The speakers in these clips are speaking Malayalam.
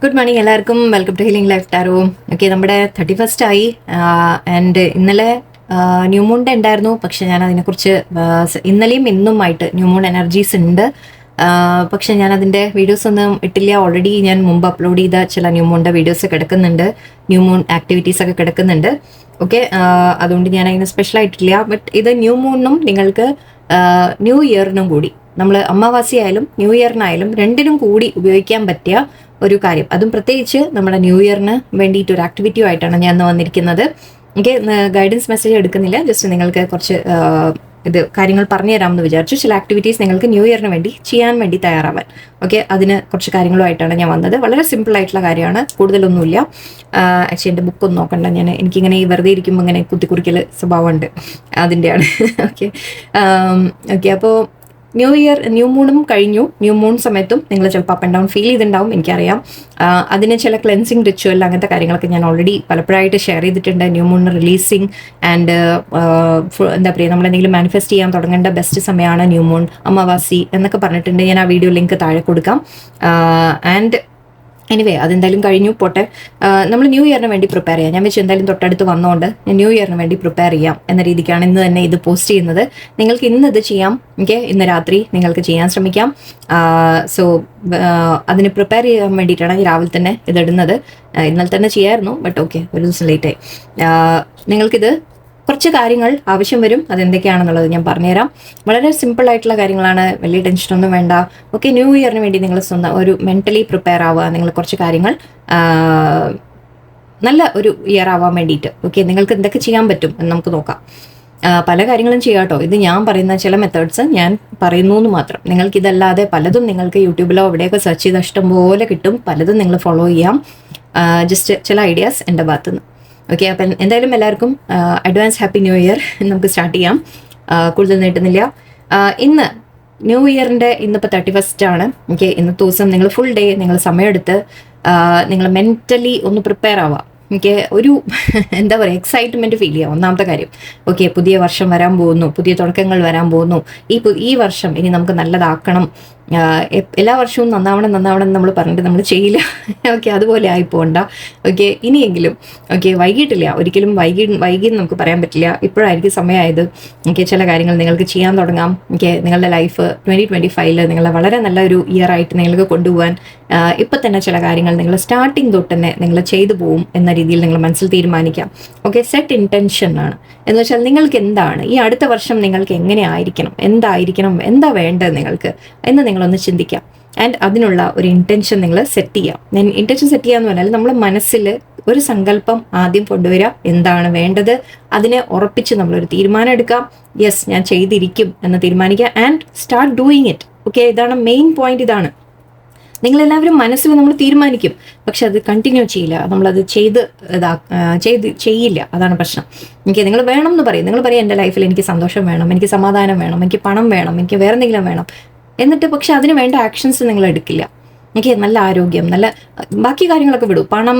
ഗുഡ് മോർണിംഗ് എല്ലാവർക്കും. Welcome to healing life tarot. Okay, നമ്മുടെ 31st ആയി. ആൻഡ് ഇന്നലെ ന്യൂ മൂണിൻ്റെ ഉണ്ടായിരുന്നു, പക്ഷെ ഞാൻ അതിനെക്കുറിച്ച് ഇന്നലെയും ഇന്നുമായിട്ട് ന്യൂ മൂൺ എനർജീസ് ഉണ്ട്. പക്ഷെ ഞാൻ അതിൻ്റെ വീഡിയോസ് ഒന്നും ഇട്ടില്ല. ഓൾറെഡി ഞാൻ മുമ്പ് അപ്ലോഡ് ചെയ്ത ചില ന്യൂ മൂണിൻ്റെ വീഡിയോസ് കിടക്കുന്നുണ്ട്, ന്യൂ മൂൺ ആക്ടിവിറ്റീസ് ഒക്കെ കിടക്കുന്നുണ്ട്. ഓക്കെ, അതുകൊണ്ട് ഞാൻ അതിന് സ്പെഷ്യൽ ആയിട്ടില്ല. ബട്ട് ഇത് ന്യൂ മൂണിനും നിങ്ങൾക്ക് ന്യൂ ഇയറിനും കൂടി, നമ്മൾ അമാവാസിയായാലും ന്യൂ ഇയറിനായാലും രണ്ടിനും കൂടി ഉപയോഗിക്കാൻ പറ്റിയ ഒരു കാര്യം. അതും പ്രത്യേകിച്ച് നമ്മുടെ ന്യൂ ഇയറിന് വേണ്ടിയിട്ട് ഒരു ആക്ടിവിറ്റി ആയിട്ടാണ് ഞാൻ വന്നിരിക്കുന്നത്. എനിക്ക് ഗൈഡൻസ് മെസ്സേജ് എടുക്കുന്നില്ല, ജസ്റ്റ് നിങ്ങൾക്ക് കുറച്ച് ഇത് കാര്യങ്ങൾ പറഞ്ഞു തരാമെന്ന് വിചാരിച്ചു. ചില ആക്ടിവിറ്റീസ് നിങ്ങൾക്ക് ന്യൂ ഇയറിന് വേണ്ടി ചെയ്യാൻ വേണ്ടി തയ്യാറാവാൻ. ഓക്കെ, അതിന് കുറച്ച് കാര്യങ്ങളുമായിട്ടാണ് ഞാൻ വന്നത്. വളരെ സിമ്പിൾ ആയിട്ടുള്ള കാര്യമാണ്, കൂടുതലൊന്നുമില്ല. ആക്ച്വലി എൻ്റെ ബുക്കൊന്നും നോക്കണ്ട, എനിക്കിങ്ങനെ ഈ വെറുതെ ഇരിക്കുമ്പോൾ ഇങ്ങനെ കുത്തിക്കുറിക്കൽ സ്വഭാവമുണ്ട്, അതിൻ്റെയാണ്. ഓക്കെ ഓക്കെ അപ്പോൾ ന്യൂ മൂണും കഴിഞ്ഞു. ന്യൂ മൂൺ സമയത്തും നിങ്ങൾ ചിലപ്പോൾ അപ്പ് ആൻഡ് ഡൗൺ ഫീൽ ചെയ്തിട്ടുണ്ടാവും, എനിക്കറിയാം. അതിന് ചില ക്ലെൻസിങ് റിച്വൽ അങ്ങനത്തെ കാര്യങ്ങളൊക്കെ ഞാൻ ഓൾറെഡി പലപ്പോഴായിട്ട് ഷെയർ ചെയ്തിട്ടുണ്ട്. ന്യൂ മൂണിന് റിലീസിങ് ആൻഡ് എന്താ പറയുക, നമ്മളെന്തെങ്കിലും മാനിഫെസ്റ്റ് ചെയ്യാൻ തുടങ്ങേണ്ട ബെസ്റ്റ് സമയമാണ് ന്യൂ മൂൺ, അമാവാസി എന്നൊക്കെ പറഞ്ഞിട്ടുണ്ട്. ഞാൻ ആ വീഡിയോ ലിങ്ക് താഴെ കൊടുക്കാം. ആൻഡ് എനിവേ അതെന്തായാലും കഴിഞ്ഞു പോട്ടെ. നമ്മൾ ന്യൂ ഇയറിന് വേണ്ടി പ്രിപ്പയർ ചെയ്യാം. ഞാൻ വെച്ച് എന്തായാലും തൊട്ടടുത്ത് വന്നുകൊണ്ട് ന്യൂ ഇയറിന് വേണ്ടി പ്രിപ്പയർ ചെയ്യാൻ എന്ന രീതിക്കാണ് ഇന്ന് തന്നെ ഇത് പോസ്റ്റ് ചെയ്യുന്നത്. നിങ്ങൾക്ക് ഇന്ന് ഇത് ചെയ്യാം. ഓക്കെ, ഇന്ന് രാത്രി നിങ്ങൾക്ക് ചെയ്യാൻ ശ്രമിക്കാം. സോ അതിന് പ്രിപ്പയർ ചെയ്യാൻ വേണ്ടിയിട്ടാണ് ഈ രാവിലെ തന്നെ ഇതിടുന്നത്. ഇന്നലെ തന്നെ ചെയ്യായിരുന്നു, ബട്ട് ഓക്കെ, ഒരു ദിവസം ലേറ്റായി. നിങ്ങൾക്കിത് കുറച്ച് കാര്യങ്ങൾ ആവശ്യം വരും. അതെന്തൊക്കെയാണെന്നുള്ളത് ഞാൻ പറഞ്ഞുതരാം. വളരെ സിമ്പിൾ ആയിട്ടുള്ള കാര്യങ്ങളാണ്, വലിയ ടെൻഷനൊന്നും വേണ്ട. ഓക്കെ, ന്യൂ ഇയറിന് വേണ്ടി നിങ്ങൾ സ്വന്തം ഒരു മെൻ്റലി പ്രിപ്പയർ ആവുക. നിങ്ങൾ കുറച്ച് കാര്യങ്ങൾ നല്ല ഒരു ഇയർ ആവാൻ വേണ്ടിയിട്ട്. ഓക്കെ, നിങ്ങൾക്ക് എന്തൊക്കെ ചെയ്യാൻ പറ്റും എന്ന് നമുക്ക് നോക്കാം. പല കാര്യങ്ങളും ചെയ്യാം കേട്ടോ. ഇത് ഞാൻ പറയുന്ന ചില മെത്തേഡ്സ് ഞാൻ പറയുന്നു എന്ന് മാത്രം. നിങ്ങൾക്കിതല്ലാതെ പലതും നിങ്ങൾക്ക് യൂട്യൂബിലോ എവിടെയൊക്കെ സെർച്ച് ചെയ്ത ഇഷ്ടം പോലെ കിട്ടും. പലതും നിങ്ങൾ ഫോളോ ചെയ്യാം. ജസ്റ്റ് ചില ഐഡിയാസ് എൻ്റെ ഭാഗത്തുനിന്ന്. ഓക്കെ, അപ്പം എന്തായാലും എല്ലാവർക്കും അഡ്വാൻസ് ഹാപ്പി ന്യൂ ഇയർ. നമുക്ക് സ്റ്റാർട്ട് ചെയ്യാം, കൂടുതൽ നീട്ടുന്നില്ല. ഇന്ന് ന്യൂ ഇയറിൻ്റെ ഇന്നിപ്പോൾ 31st ആണ്. ഓക്കെ, ഇന്നത്തെ ദിവസം നിങ്ങൾ ഫുൾ ഡേ നിങ്ങൾ സമയമെടുത്ത് നിങ്ങൾ മെൻ്റലി ഒന്ന് പ്രിപ്പയർ ആവുക. എനിക്ക് ഒരു എന്താ പറയുക, എക്സൈറ്റ്മെൻറ്റ് ഫീൽ ചെയ്യാം. ഒന്നാമത്തെ കാര്യം. ഓക്കെ, പുതിയ വർഷം വരാൻ പോകുന്നു, പുതിയ തുടക്കങ്ങൾ വരാൻ പോകുന്നു. ഈ വർഷം ഇനി നമുക്ക് നല്ലതാക്കണം. എല്ലാ വർഷവും നന്നാവണം നമ്മൾ പറഞ്ഞിട്ട് നമ്മൾ ചെയ്യില്ല. ഓക്കെ, അതുപോലെ ആയിപ്പോണ്ട. ഓക്കെ, ഇനിയെങ്കിലും ഓക്കെ, വൈകിട്ടില്ല, ഒരിക്കലും വൈകി നമുക്ക് പറയാൻ പറ്റില്ല. ഇപ്പോഴായിരിക്കും സമയമായത്. ഓക്കെ, ചില കാര്യങ്ങൾ നിങ്ങൾക്ക് ചെയ്യാൻ തുടങ്ങാം. ഓക്കെ, നിങ്ങളുടെ ലൈഫ് 2025 നിങ്ങളെ വളരെ നല്ലൊരു ഇയർ ആയിട്ട് നിങ്ങൾക്ക് കൊണ്ടുപോകാൻ ഇപ്പം തന്നെ ചില കാര്യങ്ങൾ നിങ്ങൾ സ്റ്റാർട്ടിങ് തൊട്ട് തന്നെ നിങ്ങൾ ചെയ്തു പോകും എന്ന രീതിയിൽ നിങ്ങൾ മനസ്സിൽ തീരുമാനിക്കാം. ഓക്കെ, സെറ്റ് ഇൻറ്റൻഷൻ ആണ്. എന്ന് വെച്ചാൽ നിങ്ങൾക്ക് എന്താണ് ഈ അടുത്ത വർഷം, നിങ്ങൾക്ക് എങ്ങനെ ആയിരിക്കണം, എന്താ വേണ്ടത് നിങ്ങൾക്ക് എന്ന് നിങ്ങളൊന്ന് ചിന്തിക്കാം. ആൻഡ് അതിനുള്ള ഒരു ഇൻറ്റൻഷൻ നിങ്ങൾ സെറ്റ് ചെയ്യാം. ഇൻറ്റൻഷൻ സെറ്റ് ചെയ്യാന്ന് പറഞ്ഞാൽ നമ്മൾ മനസ്സിൽ ഒരു സങ്കല്പം ആദ്യം കൊണ്ടുവരിക, എന്താണ് വേണ്ടത്, അതിനെ ഉറപ്പിച്ച് നമ്മളൊരു തീരുമാനം എടുക്കാം. യെസ്, ഞാൻ ചെയ്തിരിക്കും എന്ന് തീരുമാനിക്കുക. And start doing it. Okay, ഇതാണ് മെയിൻ പോയിന്റ്. ഇതാണ് നിങ്ങളെല്ലാവരും മനസ്സിൽ നമ്മൾ തീരുമാനിക്കും, പക്ഷെ അത് കണ്ടിന്യൂ ചെയ്യില്ല. നമ്മളത് ചെയ്യില്ല. അതാണ് പ്രശ്നം. എനിക്ക് നിങ്ങൾ വേണം എന്ന് പറയും. നിങ്ങൾ പറയും എൻ്റെ ലൈഫിൽ എനിക്ക് സന്തോഷം വേണം, എനിക്ക് സമാധാനം വേണം, എനിക്ക് പണം വേണം, എനിക്ക് വേറെ എന്തെങ്കിലും വേണം. എന്നിട്ട് പക്ഷെ അതിന് വേണ്ട ആക്ഷൻസ് നിങ്ങൾ എടുക്കില്ല. എനിക്ക് നല്ല ആരോഗ്യം, നല്ല ബാക്കി കാര്യങ്ങളൊക്കെ വിടും. പണം,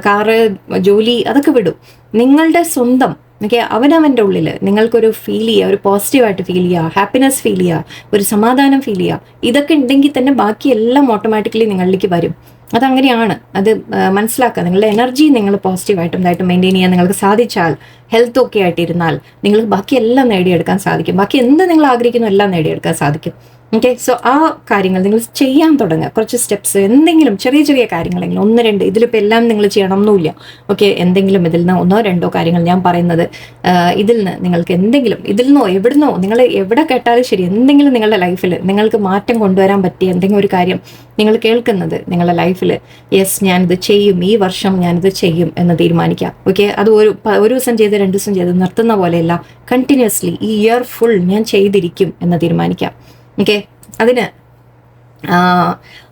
കാറ്, ജോലി, അതൊക്കെ വിടും. നിങ്ങളുടെ സ്വന്തം ഓക്കെ, അവനവൻ്റെ ഉള്ളിൽ നിങ്ങൾക്കൊരു ഫീൽ ചെയ്യുക, ഒരു പോസിറ്റീവായിട്ട് ഫീൽ ചെയ്യുക, ഹാപ്പിനെസ് ഫീൽ ചെയ്യുക, ഒരു സമാധാനം ഫീൽ ചെയ്യുക. ഇതൊക്കെ ഉണ്ടെങ്കിൽ തന്നെ ബാക്കിയെല്ലാം ഓട്ടോമാറ്റിക്കലി നിങ്ങളിലേക്ക് വരും. അതങ്ങനെയാണ്. അത് മനസ്സിലാക്കുക. നിങ്ങളുടെ എനർജി നിങ്ങൾ പോസിറ്റീവായിട്ടും ഇതായിട്ടും മെയിൻറ്റെയിൻ ചെയ്യാൻ നിങ്ങൾക്ക് സാധിച്ചാൽ, ഹെൽത്ത് ഒക്കെ ആയിട്ടിരുന്നാൽ നിങ്ങൾക്ക് ബാക്കിയെല്ലാം നേടിയെടുക്കാൻ സാധിക്കും. ബാക്കി എന്ത് നിങ്ങൾ ആഗ്രഹിക്കുന്നു എല്ലാം നേടിയെടുക്കാൻ സാധിക്കും. ഓക്കെ, സോ ആ കാര്യങ്ങൾ നിങ്ങൾ ചെയ്യാൻ തുടങ്ങുക. കുറച്ച് സ്റ്റെപ്സ്, എന്തെങ്കിലും ചെറിയ ചെറിയ കാര്യങ്ങളെങ്കിലും 1-2, ഇതിലിപ്പോൾ എല്ലാം നിങ്ങൾ ചെയ്യണമെന്നില്ല. ഓക്കെ, എന്തെങ്കിലും ഇതിൽ നിന്ന് 1-2 കാര്യങ്ങൾ ഞാൻ പറയുന്നത്, ഇതിൽ നിന്ന് നിങ്ങൾക്ക് എന്തെങ്കിലും, ഇതിൽ നിന്നോ എവിടുന്നോ നിങ്ങൾ എവിടെ കേട്ടാലും ശരി, എന്തെങ്കിലും നിങ്ങളുടെ ലൈഫിൽ നിങ്ങൾക്ക് മാറ്റം കൊണ്ടുവരാൻ പറ്റിയ എന്തെങ്കിലും ഒരു കാര്യം നിങ്ങൾ കേൾക്കുന്നത് നിങ്ങളുടെ ലൈഫിൽ, യെസ് ഞാനിത് ചെയ്യും, ഈ വർഷം ഞാനിത് ചെയ്യും എന്ന് തീരുമാനിക്കാം. ഓക്കെ, അത് ഒരു ദിവസം ചെയ്ത് 2 ദിവസം ചെയ്ത് നിർത്തുന്ന പോലെയല്ല, കണ്ടിന്യൂസ്ലി ഈ ഇയർ ഫുൾ ഞാൻ ചെയ്തിരിക്കും എന്ന് തീരുമാനിക്കാം. ഓക്കെ, അതിന്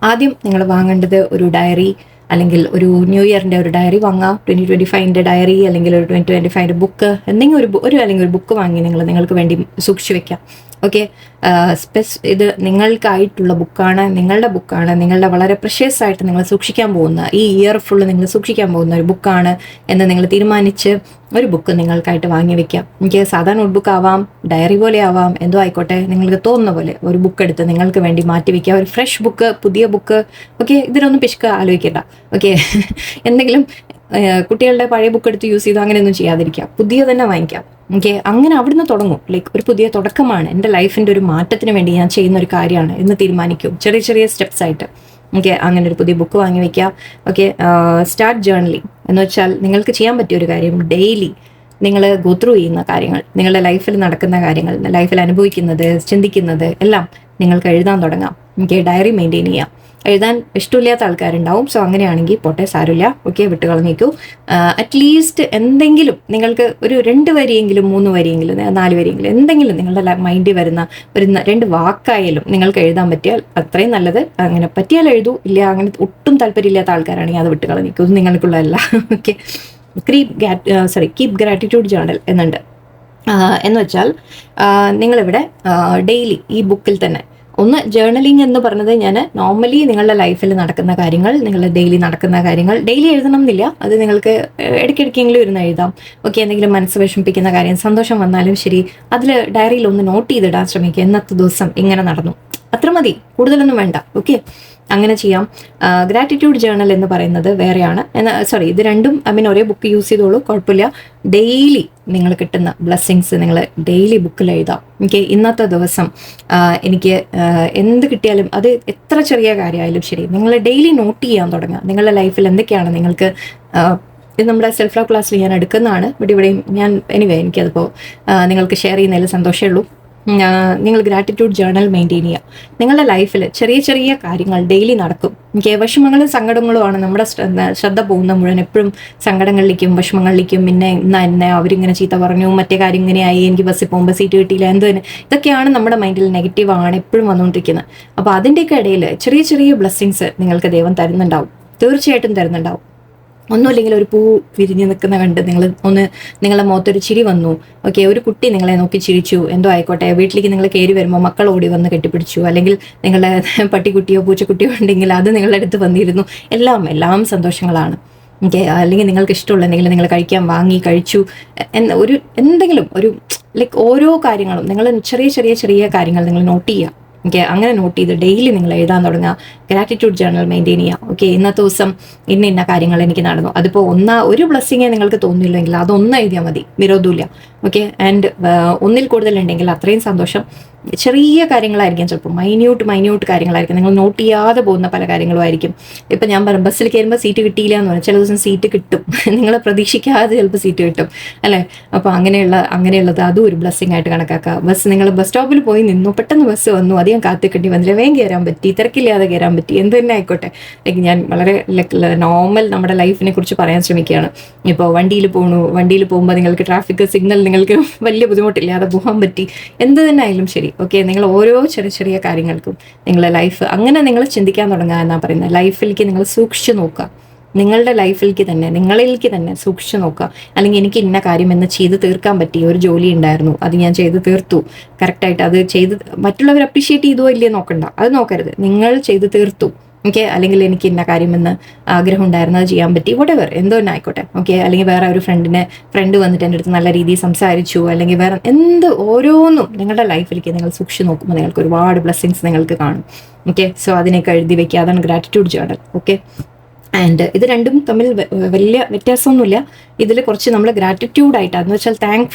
ആദ്യം നിങ്ങൾ വാങ്ങേണ്ടത് ഒരു ഡയറി, അല്ലെങ്കിൽ ഒരു ന്യൂ ഇയറിൻ്റെ ഒരു ഡയറി വാങ്ങാം. 2025 ഡയറി, അല്ലെങ്കിൽ ഒരു 2025 ബുക്ക്, എന്തെങ്കിലും അല്ലെങ്കിൽ ഒരു ബുക്ക് വാങ്ങി നിങ്ങൾക്ക് വേണ്ടി സൂക്ഷിച്ചു വെക്കാം. ഓക്കെ. ഇത് നിങ്ങൾക്കായിട്ടുള്ള ബുക്കാണ്, നിങ്ങളുടെ ബുക്കാണ്, നിങ്ങളുടെ വളരെ പ്രഷ്യസ് ആയിട്ട് നിങ്ങൾ സൂക്ഷിക്കാൻ പോകുന്ന, ഈ ഇയർ ഫുള്ള് നിങ്ങൾ സൂക്ഷിക്കാൻ പോകുന്ന ഒരു ബുക്കാണ് എന്ന് നിങ്ങൾ തീരുമാനിച്ച് ഒരു ബുക്ക് നിങ്ങൾക്കായിട്ട് വാങ്ങി വെക്കാം. എനിക്ക് സാധാരണ നോട്ട്ബുക്ക് ആവാം, ഡയറി പോലെ ആവാം, എന്തോ ആയിക്കോട്ടെ, നിങ്ങൾക്ക് തോന്നുന്ന പോലെ ഒരു ബുക്ക് എടുത്ത് നിങ്ങൾക്ക് വേണ്ടി മാറ്റി വെക്കുക. ഒരു ഫ്രഷ് ബുക്ക്, പുതിയ ബുക്ക്. ഓക്കെ, ഇതിലൊന്നും പിശുക്ക് ആലോചിക്കേണ്ട. ഓക്കെ, എന്തെങ്കിലും കുട്ടികളുടെ പഴയ ബുക്ക് എടുത്ത് യൂസ് ചെയ്ത് അങ്ങനെയൊന്നും ചെയ്യാതിരിക്കുക, പുതിയ തന്നെ വാങ്ങിക്കാം. ഓക്കെ, അങ്ങനെ അവിടുന്ന് തുടങ്ങും. ലൈക്ക് ഒരു പുതിയ തുടക്കമാണ്, എൻ്റെ ലൈഫിൻ്റെ ഒരു മാറ്റത്തിന് വേണ്ടി ഞാൻ ചെയ്യുന്ന ഒരു കാര്യമാണ് എന്ന് തീരുമാനിക്കും, ചെറിയ ചെറിയ സ്റ്റെപ്സ് ആയിട്ട്. ഓക്കെ, അങ്ങനെ ഒരു പുതിയ ബുക്ക് വാങ്ങി വയ്ക്കുക. ഓക്കെ, സ്റ്റാർട്ട് ജേർണലിങ് എന്ന് വെച്ചാൽ നിങ്ങൾക്ക് ചെയ്യാൻ പറ്റിയ ഒരു കാര്യം, ഡെയിലി നിങ്ങൾ ഗോ ത്രൂ ചെയ്യുന്ന കാര്യങ്ങൾ, നിങ്ങളുടെ ലൈഫിൽ നടക്കുന്ന കാര്യങ്ങൾ, ലൈഫിൽ അനുഭവിക്കുന്നത്, ചിന്തിക്കുന്നത് എല്ലാം നിങ്ങൾക്ക് എഴുതാൻ തുടങ്ങാം. ഓക്കെ, ഡയറി മെയിൻറ്റെയിൻ ചെയ്യാം. എഴുതാൻ ഇഷ്ടമില്ലാത്ത ആൾക്കാരുണ്ടാവും. സോ അങ്ങനെയാണെങ്കിൽ പോട്ടെ, സാരമില്ല. ഓക്കെ, വിട്ട് കളഞ്ഞേക്കൂ. അറ്റ്ലീസ്റ്റ് എന്തെങ്കിലും നിങ്ങൾക്ക് ഒരു 2 വരിയെങ്കിലും 3 വരിയെങ്കിലും 4 വരിയെങ്കിലും എന്തെങ്കിലും നിങ്ങളുടെ മൈൻഡിൽ വരുന്ന ഒരു 2 വാക്കായാലും നിങ്ങൾക്ക് എഴുതാൻ പറ്റിയാൽ അത്രയും നല്ലത്. അങ്ങനെ പറ്റിയാൽ എഴുതൂ, ഇല്ല അങ്ങനെ ഒട്ടും താല്പര്യമില്ലാത്ത ആൾക്കാരാണെങ്കിൽ അത് വിട്ട് കളഞ്ഞേക്കൂ, ഇത് നിങ്ങൾക്കുള്ളതല്ല. ഓക്കെ, കീപ് ഗ്രാറ്റിറ്റ്യൂഡ് ജേർണൽ എന്നുണ്ട്. എന്ന് വെച്ചാൽ നിങ്ങളിവിടെ ഡെയിലി ഈ ബുക്കിൽ തന്നെ ഒന്ന് ജേർണലിംഗ് എന്ന് പറഞ്ഞത്, ഞാൻ നോർമലി നിങ്ങളുടെ ലൈഫിൽ നടക്കുന്ന കാര്യങ്ങൾ, നിങ്ങളുടെ ഡെയിലി നടക്കുന്ന കാര്യങ്ങൾ ഡെയിലി എഴുതണം എന്നില്ല, അത് നിങ്ങൾക്ക് ഇടയ്ക്കിടയ്ക്കെങ്കിലും ഇരുന്ന് എഴുതാം. ഓക്കെ, എന്തെങ്കിലും മനസ്സ് വിഷമിപ്പിക്കുന്ന കാര്യം, സന്തോഷം വന്നാലും ശരി, അതിൽ ഡയറിയിൽ ഒന്ന് നോട്ട് ചെയ്തിടാൻ ശ്രമിക്കുക. ഇന്നത്തെ ദിവസം ഇങ്ങനെ നടന്നു, അത്ര മതി, കൂടുതലൊന്നും വേണ്ട. ഓക്കെ, അങ്ങനെ ചെയ്യാം. ഗ്രാറ്റിറ്റ്യൂഡ് ജേർണൽ എന്ന് പറയുന്നത് വേറെയാണ്. ഇത് രണ്ടും ഒരേ ബുക്ക് യൂസ് ചെയ്തോളൂ, കുഴപ്പമില്ല. ഡെയിലി നിങ്ങൾ കിട്ടുന്ന ബ്ലെസ്സിങ്സ് നിങ്ങൾ ഡെയിലി ബുക്കിൽ എഴുതാം. ഓക്കെ, ഇന്നത്തെ ദിവസം എനിക്ക് എന്ത് കിട്ടിയാലും, അത് എത്ര ചെറിയ കാര്യമായാലും ശരി, നിങ്ങൾ ഡെയിലി നോട്ട് ചെയ്യാൻ തുടങ്ങുക. നിങ്ങളുടെ ലൈഫിൽ എന്തൊക്കെയാണ് നിങ്ങൾക്ക്, ഇത് നമ്മുടെ സെൽഫ് ലവ് ക്ലാസ്സിൽ ഞാൻ എടുക്കുന്നതാണ്, ഇവിടെയും ഞാൻ എനിക്കതിപ്പോൾ നിങ്ങൾക്ക് ഷെയർ ചെയ്യുന്നതിൽ സന്തോഷമേ ഉള്ളൂ. നിങ്ങൾ ഗ്രാറ്റിറ്റ്യൂഡ് ജേർണൽ മെയിൻറ്റെയിൻ ചെയ്യുക. നിങ്ങളുടെ ലൈഫിൽ ചെറിയ ചെറിയ കാര്യങ്ങൾ ഡെയിലി നടക്കും. വിഷമങ്ങളും സങ്കടങ്ങളുമാണ് നമ്മുടെ ശ്രദ്ധ പോകുന്ന മുഴുവൻ. എപ്പോഴും സങ്കടങ്ങളിലേക്കും വിഷമങ്ങളിലേക്കും, പിന്നെ എന്നെ അവരിങ്ങനെ ചീത്ത പറഞ്ഞു, മറ്റേ കാര്യം ഇങ്ങനെയായി, എനിക്ക് ബസ്സിൽ പോകുമ്പോൾ സീറ്റ് കിട്ടിയില്ല, ഇതൊക്കെയാണ് നമ്മുടെ മൈൻഡിൽ നെഗറ്റീവാണ് എപ്പോഴും വന്നുകൊണ്ടിരിക്കുന്നത്. അപ്പോൾ അതിൻ്റെയൊക്കെ ഇടയിൽ ചെറിയ ചെറിയ ബ്ലെസ്സിങ്സ് നിങ്ങൾക്ക് ദൈവം തരുന്നുണ്ടാവും, തീർച്ചയായിട്ടും തരുന്നുണ്ടാവും. ഒന്നുമില്ലെങ്കിൽ ഒരു പൂ വിരിഞ്ഞ് നിൽക്കുന്ന കണ്ട് നിങ്ങളുടെ മുഖത്തൊരു ചിരി വന്നു. ഓക്കെ, ഒരു കുട്ടി നിങ്ങളെ നോക്കി ചിരിച്ചു, എന്തോ ആയിക്കോട്ടെ. വീട്ടിലേക്ക് നിങ്ങൾ കയറി വരുമ്പോൾ മക്കൾ ഓടി വന്ന് കെട്ടിപ്പിടിച്ചു, അല്ലെങ്കിൽ നിങ്ങളുടെ പട്ടിക്കുട്ടിയോ പൂച്ചക്കുട്ടിയോ ഉണ്ടെങ്കിൽ അത് നിങ്ങളുടെ അടുത്ത് വന്നിരുന്നു. എല്ലാം സന്തോഷങ്ങളാണ്. ഓക്കെ, അല്ലെങ്കിൽ നിങ്ങൾക്ക് ഇഷ്ടമുള്ള എന്തെങ്കിലും നിങ്ങൾ കഴിക്കാൻ വാങ്ങി കഴിച്ചു, എന്തെങ്കിലും ഒരു ലൈക്ക് ഓരോ കാര്യങ്ങളും നിങ്ങൾ ചെറിയ ചെറിയ ചെറിയ കാര്യങ്ങൾ നിങ്ങൾ നോട്ട് ചെയ്യുക. ഓക്കെ, അങ്ങനെ നോട്ട് ചെയ്ത് ഡെയിലി നിങ്ങൾ എഴുതാൻ തുടങ്ങുക. ഗ്രാറ്റിറ്റ്യൂഡ് ജേർണൽ മെയിൻറ്റെയിൻ ചെയ്യുക. ഓക്കെ, ഇന്നത്തെ ദിവസം ഇന്ന കാര്യങ്ങൾ എനിക്ക് നടന്നു. അതിപ്പോൾ ഒരു ബ്ലെസ്സിങ്ങേ നിങ്ങൾക്ക് തോന്നിയില്ലെങ്കിൽ അതൊന്നും എഴുതിയാൽ മതി, വിരോധമില്ല. ഓക്കെ, ആൻഡ് ഒന്നിൽ കൂടുതലുണ്ടെങ്കിൽ അത്രയും സന്തോഷം. ചെറിയ കാര്യങ്ങളായിരിക്കും, ചിലപ്പോൾ മൈന്യൂട്ട് കാര്യങ്ങളായിരിക്കും, നിങ്ങൾ നോട്ട് ചെയ്യാതെ പോകുന്ന പല കാര്യങ്ങളും ആയിരിക്കും. ഇപ്പം ഞാൻ പറഞ്ഞു, ബസ്സിൽ കയറുമ്പോൾ സീറ്റ് കിട്ടിയില്ല എന്ന് പറഞ്ഞാൽ ചില ദിവസം സീറ്റ് കിട്ടും, നിങ്ങൾ പ്രതീക്ഷിക്കാതെ ചിലപ്പോൾ സീറ്റ് കിട്ടും, അല്ലേ? അപ്പോൾ അങ്ങനെയുള്ളത് അതും ഒരു ബ്ലെസ്സിങ് ആയിട്ട് കണക്കാക്കുക. നിങ്ങൾ ബസ് സ്റ്റോപ്പിൽ പോയി നിന്നു, പെട്ടെന്ന് ബസ് വന്നു, അധികം കാത്തിക്കേണ്ടി വന്നില്ല, വേഗം കയറാൻ പറ്റി, തിരക്കില്ലാതെ കയറാൻ പറ്റി, എന്ത് തന്നെ ആയിക്കോട്ടെ. ഞാൻ വളരെ നോർമൽ നമ്മുടെ ലൈഫിനെ കുറിച്ച് പറയാൻ ശ്രമിക്കുകയാണ്. ഇപ്പോൾ വണ്ടിയിൽ പോകുമ്പോൾ നിങ്ങൾക്ക് ട്രാഫിക് സിഗ്നൽ നിങ്ങൾക്ക് വലിയ ബുദ്ധിമുട്ടില്ലാതെ പോകാൻ പറ്റി, എന്ത് തന്നെ ആയാലും ശരി. ഓക്കെ, നിങ്ങൾ ഓരോ ചെറിയ ചെറിയ കാര്യങ്ങൾക്കും നിങ്ങളുടെ ലൈഫ് അങ്ങനെ നിങ്ങൾ ചിന്തിക്കാൻ തുടങ്ങുക എന്നാണ് പറയുന്നത്. ലൈഫിലേക്ക് നിങ്ങൾ സൂക്ഷിച്ചു നോക്കുക, നിങ്ങളുടെ ലൈഫിലേക്ക് തന്നെ, നിങ്ങളിലേക്ക് തന്നെ സൂക്ഷിച്ചു നോക്കുക. അല്ലെങ്കിൽ എനിക്ക് ഇന്ന കാര്യം എന്ന് ചെയ്ത് തീർക്കാൻ പറ്റിയ ഒരു ജോലി ഉണ്ടായിരുന്നു, അത് ഞാൻ ചെയ്ത് തീർത്തു കറക്റ്റായിട്ട്. അത് ചെയ്ത് മറ്റുള്ളവർ അപ്രീഷിയേറ്റ് ചെയ്തോ ഇല്ലേ നോക്കണ്ട, അത് നോക്കരുത്, നിങ്ങൾ ചെയ്ത് തീർത്തു. ഓക്കെ, അല്ലെങ്കിൽ എനിക്ക് ഇന്ന കാര്യമെന്ന് ആഗ്രഹം ഉണ്ടായിരുന്നു, അത് ചെയ്യാൻ പറ്റി, whatever എന്തോ തന്നെ ആയിക്കോട്ടെ. ഓക്കെ, അല്ലെങ്കിൽ വേറെ ഒരു ഫ്രണ്ട് വന്നിട്ട് എൻ്റെ അടുത്ത് നല്ല രീതിയിൽ സംസാരിച്ചു, അല്ലെങ്കിൽ വേറെ ഓരോന്നും നിങ്ങളുടെ ലൈഫിലേക്ക് നിങ്ങൾ സൂക്ഷിച്ച് നോക്കുമ്പോൾ നിങ്ങൾക്ക് ഒരുപാട് ബ്ലെസ്സിങ്സ് നിങ്ങൾക്ക് കാണും. ഓക്കെ, സോ അതിനൊക്കെ എഴുതി വെക്കുക. അതാണ് ഗ്രാറ്റിറ്റ്യൂഡ് ജേർണൽ. ഓക്കെ, ആൻഡ് ഇത് രണ്ടും തമ്മിൽ വലിയ വ്യത്യാസമൊന്നുമില്ല. ഇതിൽ കുറച്ച് നമ്മൾ ഗ്രാറ്റിറ്റ്യൂഡായിട്ട്, എന്ന് വെച്ചാൽ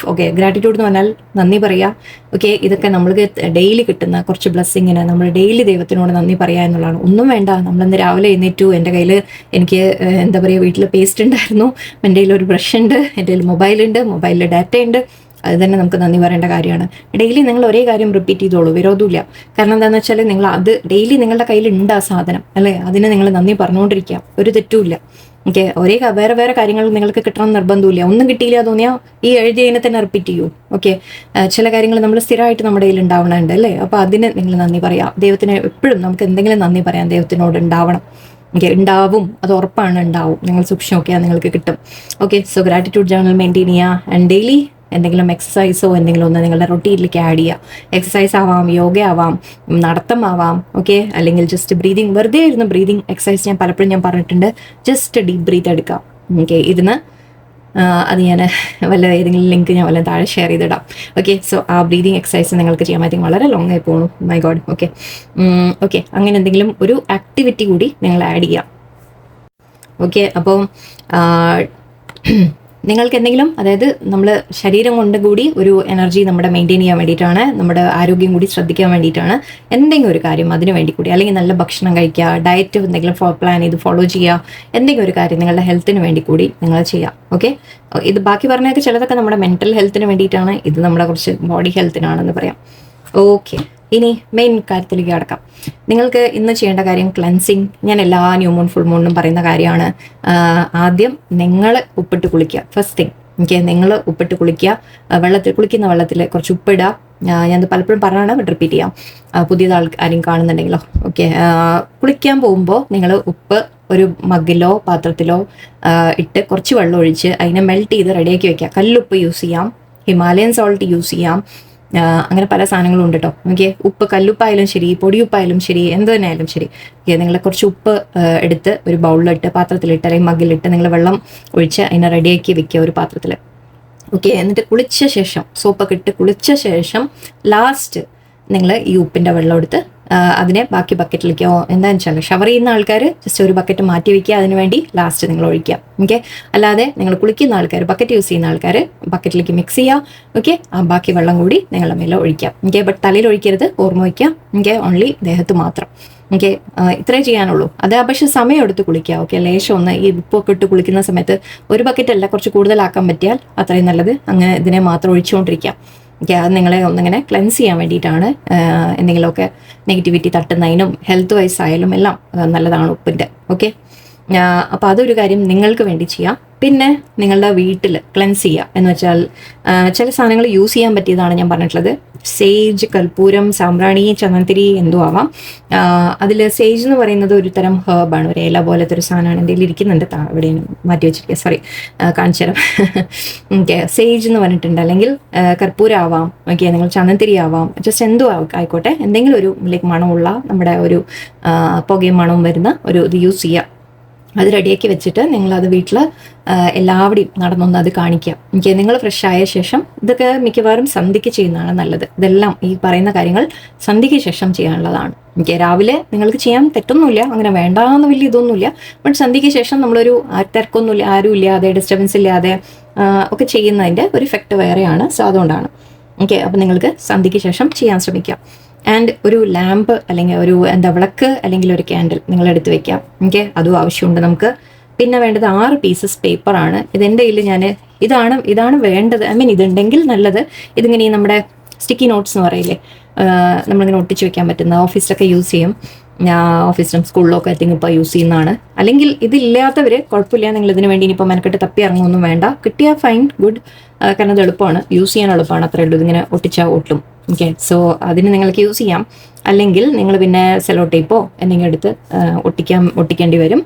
ഗ്രാറ്റിറ്റ്യൂഡ് എന്ന് പറഞ്ഞാൽ നന്ദി പറയുക. ഓക്കെ, ഇതൊക്കെ നമ്മൾക്ക് ഡെയിലി കിട്ടുന്ന കുറച്ച് ബ്ലെസ്സിങ്ങിന് നമ്മൾ ഡെയിലി ദൈവത്തിനോട് നന്ദി പറയുക എന്നുള്ളതാണ്. ഒന്നും വേണ്ട, നമ്മളിന്ന് രാവിലെ എഴുന്നേറ്റു, എൻ്റെ കയ്യിൽ എനിക്ക് വീട്ടിൽ പേസ്റ്റ് ഉണ്ടായിരുന്നു, എൻ്റെ കയ്യിൽ ഒരു ബ്രഷ് ഉണ്ട്, എൻ്റെ കയ്യിൽ മൊബൈലുണ്ട്, മൊബൈലിൽ ഡാറ്റ ഉണ്ട്, അത് തന്നെ നമുക്ക് നന്ദി പറയേണ്ട കാര്യമാണ്. ഡെയിലി നിങ്ങൾ ഒരേ കാര്യം റിപ്പീറ്റ് ചെയ്തോളൂ, വിരോധമില്ല. കാരണം എന്താണെന്ന് വെച്ചാൽ നിങ്ങൾ അത് ഡെയിലി നിങ്ങളുടെ കയ്യിലുണ്ട് ആ സാധനം, അല്ലേ? അതിന് നിങ്ങൾ നന്ദി പറഞ്ഞുകൊണ്ടിരിക്കുക, ഒരു തെറ്റുമില്ല. ഓക്കെ, വേറെ കാര്യങ്ങൾ നിങ്ങൾക്ക് കിട്ടണം നിർബന്ധമില്ല. ഒന്നും കിട്ടിയില്ല തോന്നിയാൽ ഈ എഴുതിയതിനെ തന്നെ റിപ്പീറ്റ് ചെയ്യൂ. ഓക്കെ, ചില കാര്യങ്ങൾ നമ്മൾ സ്ഥിരമായിട്ട് നമ്മുടെ കയ്യിൽ ഉണ്ടാവണുണ്ട്, അല്ലേ? അപ്പോൾ അതിന് നിങ്ങൾ നന്ദി പറയാം. ദൈവത്തിന് എപ്പോഴും നമുക്ക് എന്തെങ്കിലും നന്ദി പറയാൻ ദൈവത്തിനോട് ഉണ്ടാവണം. ഓക്കെ, ഉണ്ടാവും, അത് ഉറപ്പാണ്, ഉണ്ടാവും. നിങ്ങൾ സൂക്ഷിച്ച് നോക്കിയാൽ നിങ്ങൾക്ക് കിട്ടും. Okay, so gratitude journal maintain ചെയ്യുക ആൻഡ് ഡെയിലി എന്തെങ്കിലും എക്സസൈസോ എന്തെങ്കിലും ഒന്ന് നിങ്ങളുടെ റൊട്ടീനിലേക്ക് ആഡ് ചെയ്യുക. എക്സസൈസ് ആവാം, യോഗ ആവാം, നടത്തമാവാം, ഓക്കെ, അല്ലെങ്കിൽ ജസ്റ്റ് ബ്രീതിങ്, വെറുതെ ഇരുന്ന് ബ്രീതിങ് എക്സസൈസ് ഞാൻ പലപ്പോഴും പറഞ്ഞിട്ടുണ്ട്. ജസ്റ്റ് ഡീപ് ബ്രീത്ത് എടുക്കാം, ഓക്കെ. ഇരുന്ന് അത് ഞാൻ ഏതെങ്കിലും ലിങ്ക് ഞാൻ താഴെ ഷെയർ ചെയ്തിടാം, ഓക്കെ. സോ ആ ബ്രീതിങ് എക്സസൈസ് നിങ്ങൾക്ക് ചെയ്യാൻ പറ്റും. വളരെ ലോങ് ആയി പോകുന്നു, മൈ ഗോഡ്, ഓക്കെ. ഓക്കെ, അങ്ങനെ എന്തെങ്കിലും ഒരു ആക്ടിവിറ്റി കൂടി നിങ്ങൾ ആഡ് ചെയ്യാം, ഓക്കെ. അപ്പോൾ നിങ്ങൾക്ക് എന്തെങ്കിലും, അതായത് നമ്മൾ ശരീരം കൊണ്ട് കൂടി ഒരു എനർജി നമ്മുടെ മെയിൻറ്റെയിൻ ചെയ്യാൻ വേണ്ടിയിട്ടാണ്, നമ്മുടെ ആരോഗ്യം കൂടി ശ്രദ്ധിക്കാൻ വേണ്ടിയിട്ടാണ്, എന്തെങ്കിലും ഒരു കാര്യം അതിന് വേണ്ടി കൂടി, അല്ലെങ്കിൽ നല്ല ഭക്ഷണം കഴിക്കുക, ഡയറ്റ് എന്തെങ്കിലും പ്ലാൻ ചെയ്ത് ഫോളോ ചെയ്യുക, എന്തെങ്കിലും ഒരു കാര്യം നിങ്ങളുടെ ഹെൽത്തിന് വേണ്ടി കൂടി നിങ്ങൾ ചെയ്യുക, ഓക്കെ. ഇത് ബാക്കി പറഞ്ഞതൊക്കെ ചിലതൊക്കെ നമ്മുടെ മെൻ്റൽ ഹെൽത്തിന് വേണ്ടിയിട്ടാണ്, ഇത് നമ്മുടെ കുറച്ച് ബോഡി ഹെൽത്തിനാണെന്ന് പറയാം, ഓക്കെ. ഇനി മെയിൻ കാര്യത്തിലേക്ക് കടക്കാം. നിങ്ങൾക്ക് ഇന്ന് ചെയ്യേണ്ട കാര്യം ക്ലെൻസിങ്. ഞാൻ എല്ലാ ന്യൂ മൂൺ ഫുൾ മൂണിനും പറയുന്ന കാര്യമാണ്. ആദ്യം നിങ്ങൾ ഉപ്പിട്ട് കുളിക്കുക, ഫസ്റ്റ് തിങ്, ഓക്കെ. നിങ്ങൾ ഉപ്പിട്ട് കുളിക്കുക, കുളിക്കുന്ന വെള്ളത്തിൽ കുറച്ച് ഉപ്പിടുക. ഞാനത് പലപ്പോഴും പറഞ്ഞാണ്, റിപ്പീറ്റ് ചെയ്യാം, പുതിയത് ആരും കാണുന്നുണ്ടെങ്കിലോ, ഓക്കെ. കുളിക്കാൻ പോകുമ്പോൾ നിങ്ങൾ ഉപ്പ് ഒരു മഗ്ഗിലോ പാത്രത്തിലോ ഇട്ട് കുറച്ച് വെള്ളം ഒഴിച്ച് അതിനെ മെൽറ്റ് ചെയ്ത് റെഡിയാക്കി വെക്കുക. കല്ലുപ്പ് യൂസ് ചെയ്യാം, ഹിമാലയൻ സോൾട്ട് യൂസ് ചെയ്യാം, അങ്ങനെ പല സാധനങ്ങളും ഉണ്ട് കേട്ടോ, ഓക്കെ. ഉപ്പ് കല്ലുപ്പായാലും ശരി, പൊടിയുപ്പായാലും ശരി, എന്ത് തന്നെ ആയാലും ശരി, ഓക്കെ. നിങ്ങൾ കുറച്ച് ഉപ്പ് എടുത്ത് ഒരു ബൗളിലിട്ട്, പാത്രത്തിലിട്ട് അല്ലെങ്കിൽ മഗ്ഗിലിട്ട് നിങ്ങൾ വെള്ളം ഒഴിച്ച് അതിനെ റെഡിയാക്കി വെക്കുക ഒരു പാത്രത്തിൽ, ഓക്കെ. എന്നിട്ട് കുളിച്ച ശേഷം, സോപ്പൊക്കെ ഇട്ട് കുളിച്ച ശേഷം ലാസ്റ്റ് നിങ്ങൾ ഈ ഉപ്പിൻ്റെ വെള്ളം എടുത്ത് അതിനെ ബാക്കി ബക്കറ്റിലേക്കോ, എന്താണെന്ന് വെച്ചാൽ ഷവർ ചെയ്യുന്ന ആൾക്കാർ ജസ്റ്റ് ഒരു ബക്കറ്റ് മാറ്റി വയ്ക്കുക, അതിന് വേണ്ടി ലാസ്റ്റ് നിങ്ങൾ ഒഴിക്കുക, ഓക്കെ. അല്ലാതെ നിങ്ങൾ കുളിക്കുന്ന ആൾക്കാർ, ബക്കറ്റ് യൂസ് ചെയ്യുന്ന ആൾക്കാർ ബക്കറ്റിലേക്ക് മിക്സ് ചെയ്യുക, ഓക്കെ. ആ ബാക്കി വെള്ളം കൂടി നിങ്ങളുടെ മേലെ ഒഴിക്കാം, ഓക്കെ. ബട്ട് തലയിൽ ഒഴിക്കരുത്, ഓർമ്മ വയ്ക്കുക, ഓക്കെ. ഓൺലി ദേഹത്ത് മാത്രം, ഓക്കെ. ഇത്രേ ചെയ്യാനുള്ളൂ. അത് പക്ഷേ സമയം എടുത്ത് കുളിക്കുക, ഓക്കെ. ലേശം ഒന്ന് ഈ ഉപ്പൊക്കെ ഇട്ട് കുളിക്കുന്ന സമയത്ത് ഒരു ബക്കറ്റ് അല്ല, കുറച്ച് കൂടുതലാക്കാൻ പറ്റിയാൽ അത്രയും നല്ലത്. അങ്ങനെ ഇതിനെ മാത്രം ഒഴിച്ചുകൊണ്ടിരിക്കുക, ഓക്കെ. അത് നിങ്ങളെ ഒന്നിങ്ങനെ ക്ലെൻസ് ചെയ്യാൻ വേണ്ടിയിട്ടാണ്. എന്തെങ്കിലുമൊക്കെ നെഗറ്റിവിറ്റി തട്ടുന്നതിനും ഹെൽത്ത് വൈസ് ആയാലും എല്ലാം നല്ലതാണ് ഉപ്പിൻ്റെ, ഓക്കെ. അപ്പോൾ അതൊരു കാര്യം നിങ്ങൾക്ക് വേണ്ടി ചെയ്യാം. പിന്നെ നിങ്ങളുടെ വീട്ടിൽ ക്ലെൻസ് ചെയ്യുക എന്ന് വെച്ചാൽ ചില സാധനങ്ങൾ യൂസ് ചെയ്യാൻ പറ്റിയതാണ് ഞാൻ പറഞ്ഞിട്ടുള്ളത്. സേജ്, കൽപ്പൂരം, സാമ്പ്രാണി, ചന്ദനത്തിരി എന്തോ ആവാം. അതിൽ സേജ് എന്ന് പറയുന്നത് ഒരു തരം ഹേർബാണ്, ഒരു ഇല പോലത്തെ ഒരു സാധനമാണ്. എന്തെങ്കിലും ഇരിക്കുന്നുണ്ട്, ഇവിടെ മാറ്റി വെച്ചിരിക്കുക, സോറി, കാണിച്ചു തരാം, ഓക്കെ. സേജ് എന്ന് പറഞ്ഞിട്ടുണ്ട്. അല്ലെങ്കിൽ കർപ്പൂരം ആവാം, ഓക്കെ. നിങ്ങൾ ചന്ദനത്തിരി ആവാം, ജസ്റ്റ് എന്തോ ആയിക്കോട്ടെ, എന്തെങ്കിലും ഒരു ലൈക്ക് മണമുള്ള, നമ്മുടെ ഒരു പുകയും മണവും വരുന്ന ഒരു ഇത് യൂസ് ചെയ്യുക. അത് റെഡിയാക്കി വെച്ചിട്ട് നിങ്ങളത് വീട്ടിൽ എല്ലാവരുടെയും നടന്നൊന്ന് അത് കാണിക്കുക, ഓക്കെ. നിങ്ങൾ ഫ്രഷ് ആയ ശേഷം, ഇതൊക്കെ മിക്കവാറും സന്ധ്യയ്ക്ക് ചെയ്യുന്നതാണ് നല്ലത്. ഇതെല്ലാം ഈ പറയുന്ന കാര്യങ്ങൾ സന്ധ്യയ്ക്ക് ശേഷം ചെയ്യാനുള്ളതാണ്, ഓക്കെ. രാവിലെ നിങ്ങൾക്ക് ചെയ്യാൻ തെറ്റൊന്നുമില്ല, അങ്ങനെ വേണ്ടാന്ന് വലിയ ഇതൊന്നുമില്ല. ബട്ട് സന്ധ്യയ്ക്ക് ശേഷം നമ്മളൊരു തിരക്കൊന്നുമില്ല, ആരും ഇല്ലാതെ, ഡിസ്റ്റർബൻസ് ഇല്ലാതെ ഒക്കെ ചെയ്യുന്നതിൻ്റെ ഒരു ഇഫക്റ്റ് വേറെയാണ്. സോ അതുകൊണ്ടാണ്, ഓക്കെ. അപ്പോൾ നിങ്ങൾക്ക് സന്ധ്യയ്ക്ക് ശേഷം ചെയ്യാൻ ശ്രമിക്കാം. ആൻഡ് ഒരു ലാമ്പ് അല്ലെങ്കിൽ ഒരു വിളക്ക് അല്ലെങ്കിൽ ഒരു ക്യാൻഡിൽ നിങ്ങൾ എടുത്ത് വെക്കാം, ഓക്കെ. അതും ആവശ്യമുണ്ട് നമുക്ക്. പിന്നെ വേണ്ടത് 6 പീസസ് പേപ്പറാണ്. ഇതെൻ്റെ കയ്യിൽ ഞാൻ ഇതാണ് വേണ്ടത്. ഐ മീൻ ഇതുണ്ടെങ്കിൽ നല്ലത്. ഇതിങ്ങനെ നമ്മുടെ സ്റ്റിക്കി നോട്ട്സ് എന്ന് പറയില്ലേ, നമ്മളിങ്ങനെ ഒട്ടിച്ച് വെക്കാൻ പറ്റുന്ന, ഓഫീസിലൊക്കെ യൂസ് ചെയ്യും. ഓഫീസിലും സ്കൂളിലൊക്കെ എത്തിങ് ഇപ്പോൾ യൂസ് ചെയ്യുന്നതാണ്. അല്ലെങ്കിൽ ഇതില്ലാത്തവർ കുഴപ്പമില്ല, നിങ്ങൾ ഇതിന് വേണ്ടി ഇനിയിപ്പോൾ മെനക്കെട്ട് തപ്പി ഇറങ്ങുമൊന്നും വേണ്ട. കിട്ടിയാൽ ഫൈൻ, ഗുഡ്, കാരണം അത് എളുപ്പമാണ്, യൂസ് ചെയ്യാൻ എളുപ്പമാണ്, അത്രേ ഉള്ളൂ. ഇതിങ്ങനെ ഒട്ടിച്ചാൽ ഒട്ടും, ഓക്കെ. സോ അതിന് നിങ്ങൾക്ക് യൂസ് ചെയ്യാം. അല്ലെങ്കിൽ നിങ്ങൾ പിന്നെ സെലോ ടേപ്പോ എന്തെങ്കിലും എടുത്ത് ഒട്ടിക്കേണ്ടി വരും.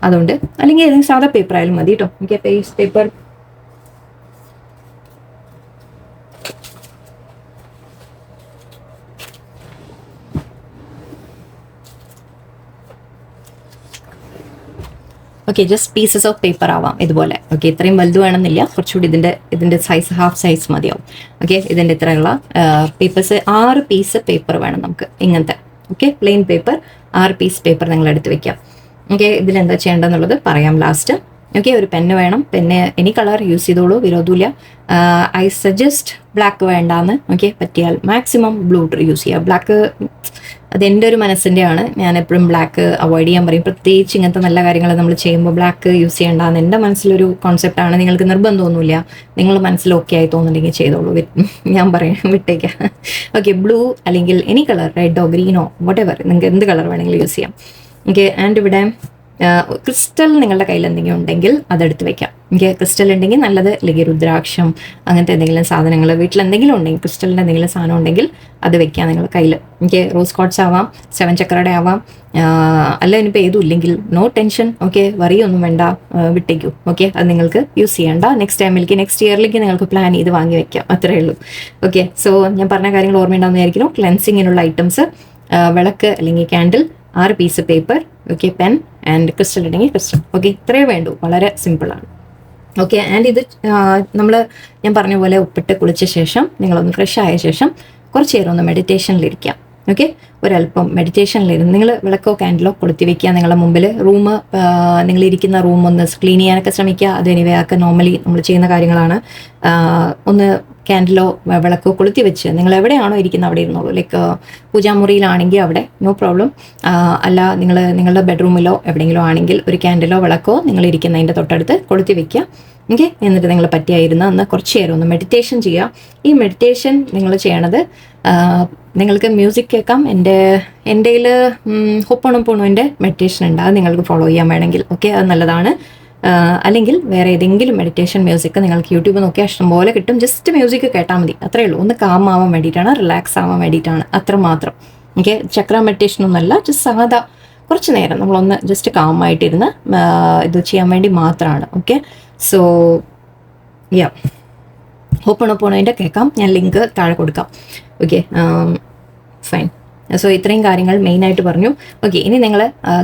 അതുകൊണ്ട് അല്ലെങ്കിൽ ഏതെങ്കിലും സാധാ പേപ്പർ ആയാലും മതി കേട്ടോ, okay. Paper okay. Just pieces of paper ആവാം ഇതുപോലെ, ഓക്കെ. ഇത്രയും വലുത് വേണമെന്നില്ല, കുറച്ചുകൂടി ഇതിൻ്റെ സൈസ് ഹാഫ് സൈസ് മതിയാവും, ഓക്കെ. ഇതിൻ്റെ ഇത്രയുള്ള പേപ്പേഴ്സ് 6 പീസ് പേപ്പർ വേണം നമുക്ക്, ഇങ്ങനത്തെ, okay. Plain paper 6 piece paper നിങ്ങൾ എടുത്ത് വെക്കാം, ഓക്കെ. ഇതിലെന്താ ചെയ്യേണ്ടതെന്നുള്ളത് പറയാം ലാസ്റ്റ്, ഓക്കെ. ഒരു പെന്ന് വേണം, പെന്ന് എനി കളർ യൂസ് ചെയ്തോളൂ, വിരോധമില്ല. ഐ സജസ്റ്റ് ബ്ലാക്ക് വേണ്ടാന്ന്, ഓക്കെ. പറ്റിയാൽ മാക്സിമം ബ്ലൂ യൂസ് ചെയ്യുക. ബ്ലാക്ക് അതെൻ്റെ ഒരു മനസ്സിൻ്റെ ആണ്, ഞാൻ എപ്പോഴും ബ്ലാക്ക് അവോയ്ഡ് ചെയ്യാൻ പറയും. പ്രത്യേകിച്ച് ഇങ്ങനത്തെ നല്ല കാര്യങ്ങൾ നമ്മൾ ചെയ്യുമ്പോൾ ബ്ലാക്ക് യൂസ് ചെയ്യേണ്ടതെന്ന് എൻ്റെ മനസ്സിലൊരു കോൺസെപ്റ്റാണ്. നിങ്ങൾക്ക് നിർബന്ധമൊന്നുമില്ല, നിങ്ങൾ മനസ്സിൽ ഓക്കെ ആയി തോന്നുന്നുണ്ടെങ്കിൽ ചെയ്തോളൂ, ഞാൻ പറയാം, വിട്ടേക്കാം, ഓക്കെ. ബ്ലൂ അല്ലെങ്കിൽ എനി കളർ, റെഡോ ഗ്രീനോ വോട്ടെവർ, നിങ്ങൾക്ക് എന്ത് കളർ വേണമെങ്കിലും യൂസ് ചെയ്യാം, ഓക്കെ. ആൻഡ് ഇവിടെ ക്രിസ്റ്റൽ നിങ്ങളുടെ കയ്യിൽ എന്തെങ്കിലും ഉണ്ടെങ്കിൽ അതെടുത്ത് വെക്കാം, എനിക്ക് ക്രിസ്റ്റൽ ഉണ്ടെങ്കിൽ നല്ലത്, അല്ലെങ്കിൽ രുദ്രാക്ഷം അങ്ങനത്തെ എന്തെങ്കിലും സാധനങ്ങൾ വീട്ടിൽ എന്തെങ്കിലും ഉണ്ടെങ്കിൽ, ക്രിസ്റ്റലിൻ്റെ എന്തെങ്കിലും സാധനം ഉണ്ടെങ്കിൽ അത് വെക്കാം നിങ്ങൾ കയ്യിൽ. എനിക്ക് റോസ് കോട്ട്സ് ആവാം, 7 ചക്രയുടെ ആവാം, അല്ല ഇനിയിപ്പോൾ ഏതും ഇല്ലെങ്കിൽ നോ ടെൻഷൻ. ഓക്കെ, വറിയൊന്നും വേണ്ട, വിട്ടേക്കൂ. ഓക്കെ, അത് നിങ്ങൾക്ക് യൂസ് ചെയ്യേണ്ട. നെക്സ്റ്റ് ഇയറിലേക്ക് നിങ്ങൾക്ക് പ്ലാൻ ചെയ്ത് വാങ്ങി വെക്കാം, അത്രയേ ഉള്ളൂ. ഓക്കെ, സോ ഞാൻ പറഞ്ഞ കാര്യങ്ങൾ ഓർമ്മയുണ്ടാവുന്ന വിചാരിക്കുന്നു. ക്ലെൻസിങ്ങിനുള്ള ഐറ്റംസ്, വിളക്ക് അല്ലെങ്കിൽ candle, 6 piece paper, okay, pen and crystal ഉണ്ടെങ്കിൽ ക്രിസ്റ്റൽ. ഓക്കെ, ഇത്രയേ വേണ്ടൂ, വളരെ സിമ്പിളാണ്. ഓക്കെ, ആൻഡ് ഇത് ഞാൻ പറഞ്ഞ പോലെ ഉപ്പിട്ട് കുളിച്ച ശേഷം നിങ്ങളൊന്ന് ഫ്രഷ് ആയ ശേഷം കുറച്ച് നേരം ഒന്ന് മെഡിറ്റേഷനിലിരിക്കാം. ഓക്കെ, ഒരല്പം മെഡിറ്റേഷനിലിരുന്ന് നിങ്ങൾ വിളക്കോ ക്യാൻഡിലോ കൊളുത്തി വെക്കുക. നിങ്ങളുടെ മുമ്പിൽ നിങ്ങൾ ഇരിക്കുന്ന റൂം ഒന്ന് ക്ലീൻ ചെയ്യാനൊക്കെ ശ്രമിക്കുക. അത് എനിവേ ഒക്കെ നോർമലി നമ്മൾ ചെയ്യുന്ന കാര്യങ്ങളാണ്. ഒന്ന് ക്യാൻഡിലോ വിളക്കോ കൊളുത്തി വെച്ച് നിങ്ങൾ എവിടെയാണോ ഇരിക്കുന്നത് അവിടെ ഇരുന്നോളൂ. ലൈക്ക് പൂജാമുറിയിലാണെങ്കിൽ അവിടെ നോ പ്രോബ്ലം. അല്ല നിങ്ങളുടെ ബെഡ്റൂമിലോ എവിടെയെങ്കിലും ആണെങ്കിൽ ഒരു ക്യാൻഡിലോ വിളക്കോ നിങ്ങൾ ഇരിക്കുന്നതിൻ്റെ തൊട്ടടുത്ത് കൊളുത്തി വെക്കുക. ഓക്കെ, എന്നിട്ട് നിങ്ങൾ പറ്റിയായിരുന്ന അന്ന് കുറച്ച് നേരം ഒന്ന് മെഡിറ്റേഷൻ ചെയ്യുക. ഈ മെഡിറ്റേഷൻ നിങ്ങൾ ചെയ്യണത്, നിങ്ങൾക്ക് മ്യൂസിക് കേൾക്കാം. എൻ്റെ കയ്യിൽ ഹൊപ്പണപ്പൊണുവിൻ്റെ മെഡിറ്റേഷൻ ഉണ്ട്, അത് നിങ്ങൾക്ക് ഫോളോ ചെയ്യാൻ വേണമെങ്കിൽ. ഓക്കെ, അത് നല്ലതാണ്. അല്ലെങ്കിൽ വേറെ ഏതെങ്കിലും മെഡിറ്റേഷൻ മ്യൂസിക് നിങ്ങൾക്ക് യൂട്യൂബ് നോക്കിയാൽ ഇഷ്ടംപോലെ കിട്ടും. ജസ്റ്റ് മ്യൂസിക് കേട്ടാൽ മതി, അത്രയേ ഉള്ളൂ. ഒന്ന് കാം ആവാൻ വേണ്ടിയിട്ടാണ്, റിലാക്സ് ആവാൻ വേണ്ടിയിട്ടാണ്, അത്രമാത്രം. ഓക്കെ, ചക്ര മെഡിറ്റേഷനൊന്നുമല്ല, ജസ്റ്റ് സാധാ കുറച്ച് നേരം നമ്മളൊന്ന് ജസ്റ്റ് കാമായിട്ടിരുന്ന് ഇത് ചെയ്യാൻ വേണ്ടി മാത്രമാണ്. ഓക്കെ, സോ യാ, ഹോപ്പണപ്പൊണുവിൻ്റെ കേൾക്കാം, ഞാൻ ലിങ്ക് താഴെ കൊടുക്കാം. Okay, fine. സോ ഇത്രയും കാര്യങ്ങൾ മെയിനായിട്ട് പറഞ്ഞു. ഓക്കെ, ഇനി നിങ്ങൾ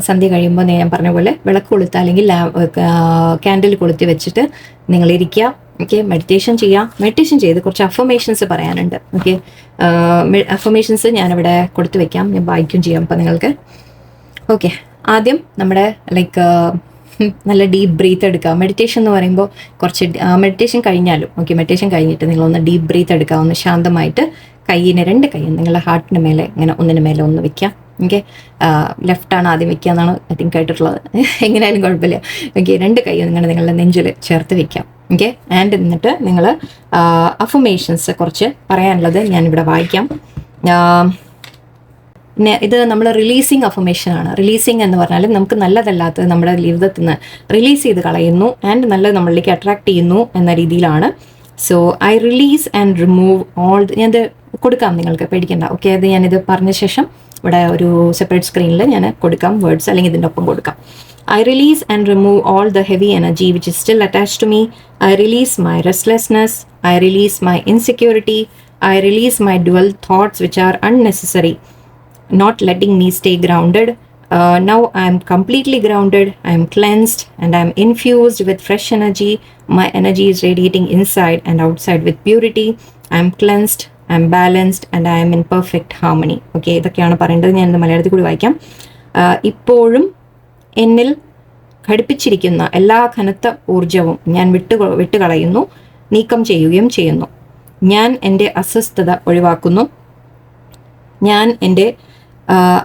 സന്ധ്യ കഴിയുമ്പോൾ ഞാൻ പറഞ്ഞ പോലെ വിളക്ക് കൊളുത്തുക അല്ലെങ്കിൽ ക്യാൻഡിൽ കൊളുത്തി വെച്ചിട്ട് നിങ്ങൾ ഇരിക്കുക. ഓക്കെ, മെഡിറ്റേഷൻ ചെയ്യാം. മെഡിറ്റേഷൻ ചെയ്ത് കുറച്ച് അഫർമേഷൻസ് പറയാനുണ്ട്. ഓക്കെ, അഫർമേഷൻസ് ഞാനിവിടെ കൊടുത്തു വെക്കാം, ഞാൻ വായിക്കും ചെയ്യാം അപ്പോൾ നിങ്ങൾക്ക്. ഓക്കെ, ആദ്യം നമ്മുടെ ലൈക്ക് നല്ല ഡീപ്പ് ബ്രീത്ത് എടുക്കുക. മെഡിറ്റേഷൻ എന്ന് പറയുമ്പോൾ കുറച്ച് മെഡിറ്റേഷൻ കഴിഞ്ഞാലും ഓക്കെ, മെഡിറ്റേഷൻ കഴിഞ്ഞിട്ട് നിങ്ങളൊന്ന് ഡീപ്പ് ബ്രീത്ത് എടുക്കുക. ഒന്ന് ശാന്തമായിട്ട് രണ്ട് കൈയും നിങ്ങളുടെ ഹാർട്ടിന് മേലെ ഇങ്ങനെ ഒന്നിന് മേലെ ഒന്ന് വെക്കുക. ഓക്കെ, ലെഫ്റ്റാണ് ആദ്യം വെക്കുക എന്നാണ് ഐ തിങ്ക് കേട്ടിട്ടുള്ളത്, എങ്ങനെയായാലും കുഴപ്പമില്ല. ഓക്കെ, 2 കൈയും നിങ്ങളുടെ നെഞ്ചിൽ ചേർത്ത് വെക്കാം. ഓക്കെ, ആൻഡ് എന്നിട്ട് നിങ്ങൾ അഫർമേഷൻസ് കുറച്ച് പറയാനുള്ളത് ഞാനിവിടെ വായിക്കാം. പിന്നെ ഇത് നമ്മൾ റിലീസിങ് അഫർമേഷൻ ആണ്. റിലീസിങ് എന്ന് പറഞ്ഞാൽ നമുക്ക് നല്ലതല്ലാത്തത് നമ്മുടെ ജീവിതത്തിൽ നിന്ന് റിലീസ് ചെയ്ത് കളയുന്നു ആൻഡ് നല്ലത് നമ്മളിലേക്ക് അട്രാക്ട് ചെയ്യുന്നു എന്ന രീതിയിലാണ്. So I release and remove all. ഞാനത് കൊടുക്കാം, നിങ്ങൾക്ക് പേടിക്കണ്ട. ഓക്കെ, അത് ഞാനിത് പറഞ്ഞ ശേഷം ഇവിടെ ഒരു സെപ്പറേറ്റ് സ്ക്രീനിൽ ഞാൻ കൊടുക്കാം വേർഡ്സ്, അല്ലെങ്കിൽ ഇതിൻ്റെ ഒപ്പം കൊടുക്കാം. I release and remove all the heavy energy which is still attached to me. I release my restlessness. I release my insecurity. I release my dual thoughts which are unnecessary, not letting me stay grounded. Now I am completely grounded. I am cleansed and I am infused with fresh energy. My energy is radiating inside and outside with purity. I am cleansed. I am balanced and I am in perfect harmony. Okay, ഇതൊക്കെയാണ് പറയേണ്ടത്. ഞാൻ മലയാളത്തിൽ കൂടി വായിക്കാം. ഇപ്പോഴും എന്നിൽ ഘടിപ്പിച്ചിരിക്കുന്ന എല്ലാ കനത്ത ഊർജവും ഞാൻ വിട്ടുകളയുന്നു, നീക്കം ചെയ്യുകയും ചെയ്യുന്നു. ഞാൻ എൻ്റെ അസ്വസ്ഥത ഒഴിവാക്കുന്നു. ഞാൻ എൻ്റെ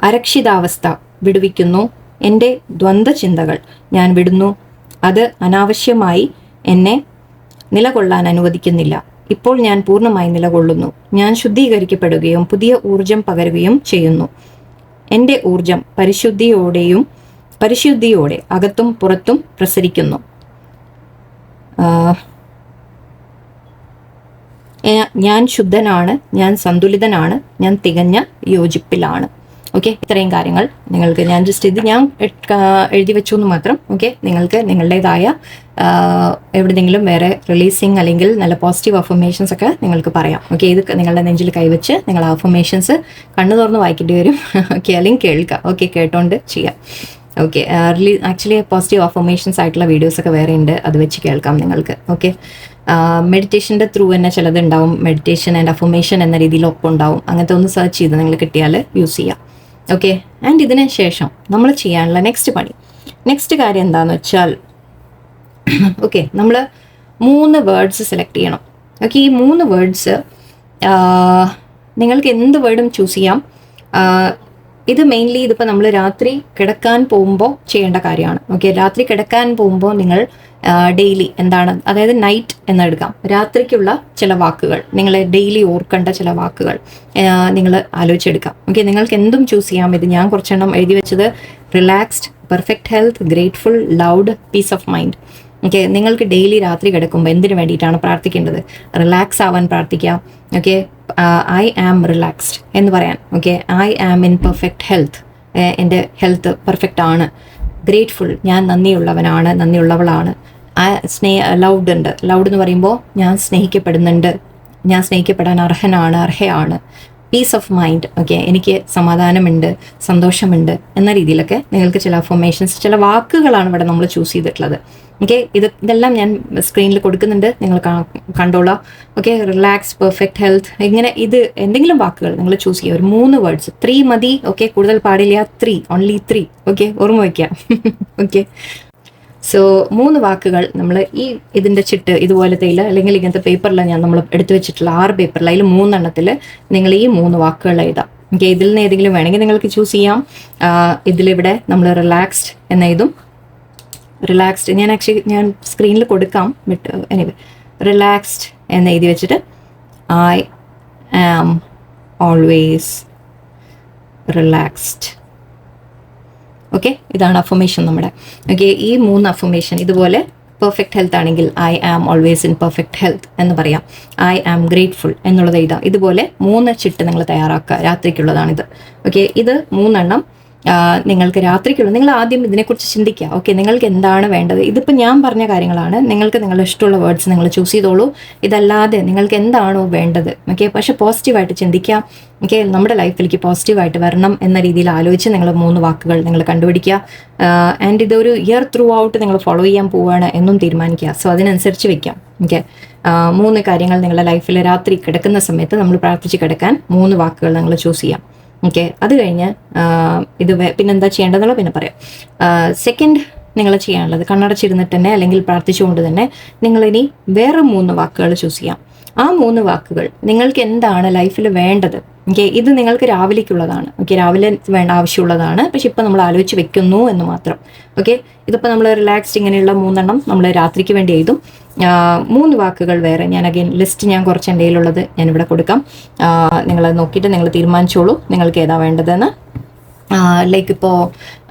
അരക്ഷിതാവസ്ഥ വിടുവിക്കുന്നു. എൻ്റെ ദ്വന്ദ്വ ചിന്തകൾ ഞാൻ വിടുന്നു. അത് അനാവശ്യമായി എന്നെ നിലകൊള്ളാൻ അനുവദിക്കുന്നില്ല. ഇപ്പോൾ ഞാൻ പൂർണ്ണമായി നിലകൊള്ളുന്നു. ഞാൻ ശുദ്ധീകരിക്കപ്പെടുകയും പുതിയ ഊർജം പകരുകയും ചെയ്യുന്നു. എൻ്റെ ഊർജം പരിശുദ്ധിയോടെ അകത്തും പുറത്തും പ്രസരിക്കുന്നു. ഞാൻ ശുദ്ധനാണ്, ഞാൻ സന്തുലിതനാണ്, ഞാൻ തികഞ്ഞ യോജിപ്പിലാണ്. ഓക്കെ, ഇത്രയും കാര്യങ്ങൾ നിങ്ങൾക്ക് ഞാൻ എഴുതി വെച്ചു എന്ന് മാത്രം. ഓക്കെ, നിങ്ങൾക്ക് നിങ്ങളുടേതായ എവിടെയെങ്കിലും വേറെ റിലീസിങ് അല്ലെങ്കിൽ നല്ല പോസിറ്റീവ് അഫർമേഷൻസ് ഒക്കെ നിങ്ങൾക്ക് പറയാം. ഓക്കെ, ഇത് നിങ്ങളുടെ നെഞ്ചിൽ കൈവച്ച് നിങ്ങൾ അഫർമേഷൻസ് കണ്ണു തുറന്ന് വായിക്കേണ്ടി വരും. ഓക്കെ, അല്ലെങ്കിൽ കേൾക്കുക. ഓക്കെ, കേട്ടോണ്ട് ചെയ്യാം. ഓക്കെ, ആക്ച്വലി പോസിറ്റീവ് അഫർമേഷൻസ് ആയിട്ടുള്ള വീഡിയോസൊക്കെ വേറെ ഉണ്ട്, അത് വെച്ച് കേൾക്കാം നിങ്ങൾക്ക്. ഓക്കെ, മെഡിറ്റേഷൻ്റെ ത്രൂ തന്നെ ചിലത് ഉണ്ടാവും, മെഡിറ്റേഷൻ ആൻഡ് അഫർമേഷൻ എന്ന രീതിയിൽ ഒപ്പം ഉണ്ടാവും. അങ്ങനത്തെ ഒന്ന് സെർച്ച് ചെയ്ത് നിങ്ങൾ കിട്ടിയാൽ യൂസ് ചെയ്യാം. ഓക്കെ, ആൻഡ് ഇതിന് ശേഷം നമ്മൾ ചെയ്യാനുള്ള നെക്സ്റ്റ് കാര്യം എന്താണെന്ന് വെച്ചാൽ, ഓക്കെ, നമ്മൾ 3 വേർഡ്സ് സെലക്ട് ചെയ്യണം. ഓക്കെ, ഈ 3 വേർഡ്സ് നിങ്ങൾക്ക് എന്ത് വേർഡും ചൂസ് ചെയ്യാം. ഇത് മെയിൻലി ഇതിപ്പോൾ നമ്മൾ രാത്രി കിടക്കാൻ പോകുമ്പോൾ ചെയ്യേണ്ട കാര്യമാണ്. ഓക്കെ, രാത്രി കിടക്കാൻ പോകുമ്പോൾ നിങ്ങൾ ഡെയിലി എന്താണ്, അതായത് നൈറ്റ് എന്നെടുക്കാം, രാത്രിക്കുള്ള ചില വാക്കുകൾ, നിങ്ങൾ ഡെയിലി ഓർക്കേണ്ട ചില വാക്കുകൾ നിങ്ങൾ ആലോചിച്ചെടുക്കാം. ഓക്കെ, നിങ്ങൾക്ക് എന്തും ചൂസ് ചെയ്യാം. ഇത് ഞാൻ കുറച്ചെണ്ണം എഴുതി വെച്ചത്: relaxed, perfect health, grateful, loved, peace of mind. Okay, നിങ്ങൾക്ക് ഡെയിലി രാത്രി കിടക്കുമ്പോൾ എന്തിനു വേണ്ടിയിട്ടാണ് പ്രാർത്ഥിക്കേണ്ടത്? റിലാക്സ് ആവാൻ പ്രാർത്ഥിക്കാം. ഓക്കെ, ഐ ആം റിലാക്സ്ഡ് എന്ന് പറയാൻ. Okay, I am in perfect health, എൻ്റെ ഹെൽത്ത് പെർഫെക്റ്റ് ആണ്. ഗ്രേറ്റ്ഫുൾ, ഞാൻ നന്ദിയുള്ളവനാണ്, നന്ദിയുള്ളവളാണ്. ലൗഡ് ഉണ്ട്, ലൗഡ് എന്ന് പറയുമ്പോൾ ഞാൻ സ്നേഹിക്കപ്പെടുന്നുണ്ട്, ഞാൻ സ്നേഹിക്കപ്പെടാൻ അർഹനാണ്, അർഹയാണ്. പീസ് ഓഫ് മൈൻഡ്, ഓക്കെ, എനിക്ക് സമാധാനമുണ്ട്, സന്തോഷമുണ്ട് എന്ന രീതിയിലൊക്കെ നിങ്ങൾക്ക് ചില അഫർമേഷൻസ്, ചില വാക്കുകളാണ് ഇവിടെ നമ്മൾ ചൂസ് ചെയ്തിട്ടുള്ളത്. ഓക്കെ, ഇതെല്ലാം ഞാൻ സ്ക്രീനിൽ കൊടുക്കുന്നുണ്ട്, നിങ്ങൾ കണ്ടോളാം. ഓക്കെ, റിലാക്സ്, പെർഫെക്റ്റ് ഹെൽത്ത്, ഇങ്ങനെ ഇത് എന്തെങ്കിലും വാക്കുകൾ നിങ്ങൾ ചൂസ് ചെയ്യുക. ഒരു 3 വേർഡ്സ്, 3 മതി. ഓക്കെ, കൂടുതൽ പാടില്ല, 3, ഓൺലി 3. ഓക്കെ, ഓർമ്മ വയ്ക്കാം. ഓക്കെ, സോ 3 വാക്കുകൾ നമ്മൾ ഇതിൻ്റെ ചിട്ട് ഇതുപോലത്തെ അല്ലെങ്കിൽ ഇങ്ങനത്തെ പേപ്പറിൽ നമ്മൾ എടുത്തു വെച്ചിട്ടുള്ള 6 പേപ്പറിൽ അതിൽ 3 എണ്ണത്തിൽ നിങ്ങൾ ഈ 3 വാക്കുകൾ എഴുതാം. ഓക്കെ, ഇതിൽ നിന്ന് ഏതെങ്കിലും വേണമെങ്കിൽ നിങ്ങൾക്ക് ചൂസ് ചെയ്യാം. ഇതിലിവിടെ നമ്മൾ റിലാക്സ്ഡ് എന്ന് എഴുതും. റിലാക്സ്ഡ് ഞാൻ സ്ക്രീനിൽ കൊടുക്കാം, ബട്ട് എനിവേ റിലാക്സ്ഡ് എന്ന് എഴുതി വെച്ചിട്ട് I am always relaxed. Okay, ഇതാണ് അഫർമേഷൻ നമ്മുടെ. ഓക്കെ, ഈ 3 അഫർമേഷൻ ഇതുപോലെ പെർഫെക്റ്റ് ഹെൽത്ത് ആണെങ്കിൽ I am always in perfect health എന്ന് പറയാം. ഐ ആം ഗ്രേറ്റ്ഫുൾ എന്നുള്ളത് എഴുതാം. ഇതുപോലെ 3 ചിട്ട് നിങ്ങൾ തയ്യാറാക്കുക. രാത്രിക്കുള്ളതാണിത്. ഓക്കെ, ഇത് 3 എണ്ണം നിങ്ങൾക്ക് രാത്രിക്കുള്ള. നിങ്ങൾ ആദ്യം ഇതിനെക്കുറിച്ച് ചിന്തിക്കുക. ഓക്കെ, നിങ്ങൾക്ക് എന്താണ് വേണ്ടത്? ഇതിപ്പോൾ ഞാൻ പറഞ്ഞ കാര്യങ്ങളാണ്. നിങ്ങൾക്ക് നിങ്ങളുടെ ഇഷ്ടമുള്ള വേർഡ്സ് നിങ്ങൾ ചൂസ് ചെയ്തോളൂ. ഇതല്ലാതെ നിങ്ങൾക്ക് എന്താണോ വേണ്ടത്, ഓക്കെ, പക്ഷെ പോസിറ്റീവായിട്ട് ചിന്തിക്കുക. ഓക്കെ, നമ്മുടെ ലൈഫിലേക്ക് പോസിറ്റീവായിട്ട് വരണം എന്ന രീതിയിൽ ആലോചിച്ച് നിങ്ങൾ 3 വാക്കുകൾ നിങ്ങൾ കണ്ടുപിടിക്കുക. ആൻഡ് ഇതൊരു ഇയർ ത്രൂ ഔട്ട് നിങ്ങൾ ഫോളോ ചെയ്യാൻ പോവുകയാണ് എന്നും തീരുമാനിക്കുക. സോ അതിനനുസരിച്ച് വെക്കാം. ഓക്കെ, 3 കാര്യങ്ങൾ നിങ്ങളുടെ ലൈഫിൽ രാത്രി കിടക്കുന്ന സമയത്ത് നമ്മൾ പ്രാർത്ഥിച്ച് കിടക്കാൻ 3 വാക്കുകൾ നിങ്ങൾ ചൂസ് ചെയ്യാം. ഓക്കെ, അത് കഴിഞ്ഞ് ഇത് പിന്നെന്താ ചെയ്യേണ്ടതെന്നുള്ള പിന്നെ പറയാം. സെക്കൻഡ് നിങ്ങൾ ചെയ്യാനുള്ളത് കണ്ണടച്ചിരുന്നിട്ട് തന്നെ അല്ലെങ്കിൽ പ്രാർത്ഥിച്ചുകൊണ്ട് തന്നെ നിങ്ങളിനി വേറെ 3 വാക്കുകൾ ചൂസ് ചെയ്യാം. ആ 3 വാക്കുകൾ നിങ്ങൾക്ക് എന്താണ് ലൈഫിൽ വേണ്ടത്? ഓക്കെ, ഇത് നിങ്ങൾക്ക് രാവിലേക്കുള്ളതാണ്. ഓക്കെ, രാവിലെ വേണ്ട ആവശ്യമുള്ളതാണ്. പക്ഷെ ഇപ്പം നമ്മൾ ആലോചിച്ച് വെക്കുന്നു എന്ന് മാത്രം. ഓക്കെ, ഇതിപ്പോൾ നമ്മൾ റിലാക്സ്ഡ് ഇങ്ങനെയുള്ള 3 എണ്ണം നമ്മൾ രാത്രിക്ക് വേണ്ടി എഴുതും. 3 വാക്കുകൾ വേറെ ഞാൻ ലിസ്റ്റ് ഞാൻ കുറച്ച് എൻ്റെ കയ്യിലുള്ളത് ഞാനിവിടെ കൊടുക്കാം. നിങ്ങൾ നോക്കിയിട്ട് നിങ്ങൾ തീരുമാനിച്ചോളൂ നിങ്ങൾക്ക് ഏതാ വേണ്ടതെന്ന്. ലൈക്ക് ഇപ്പോൾ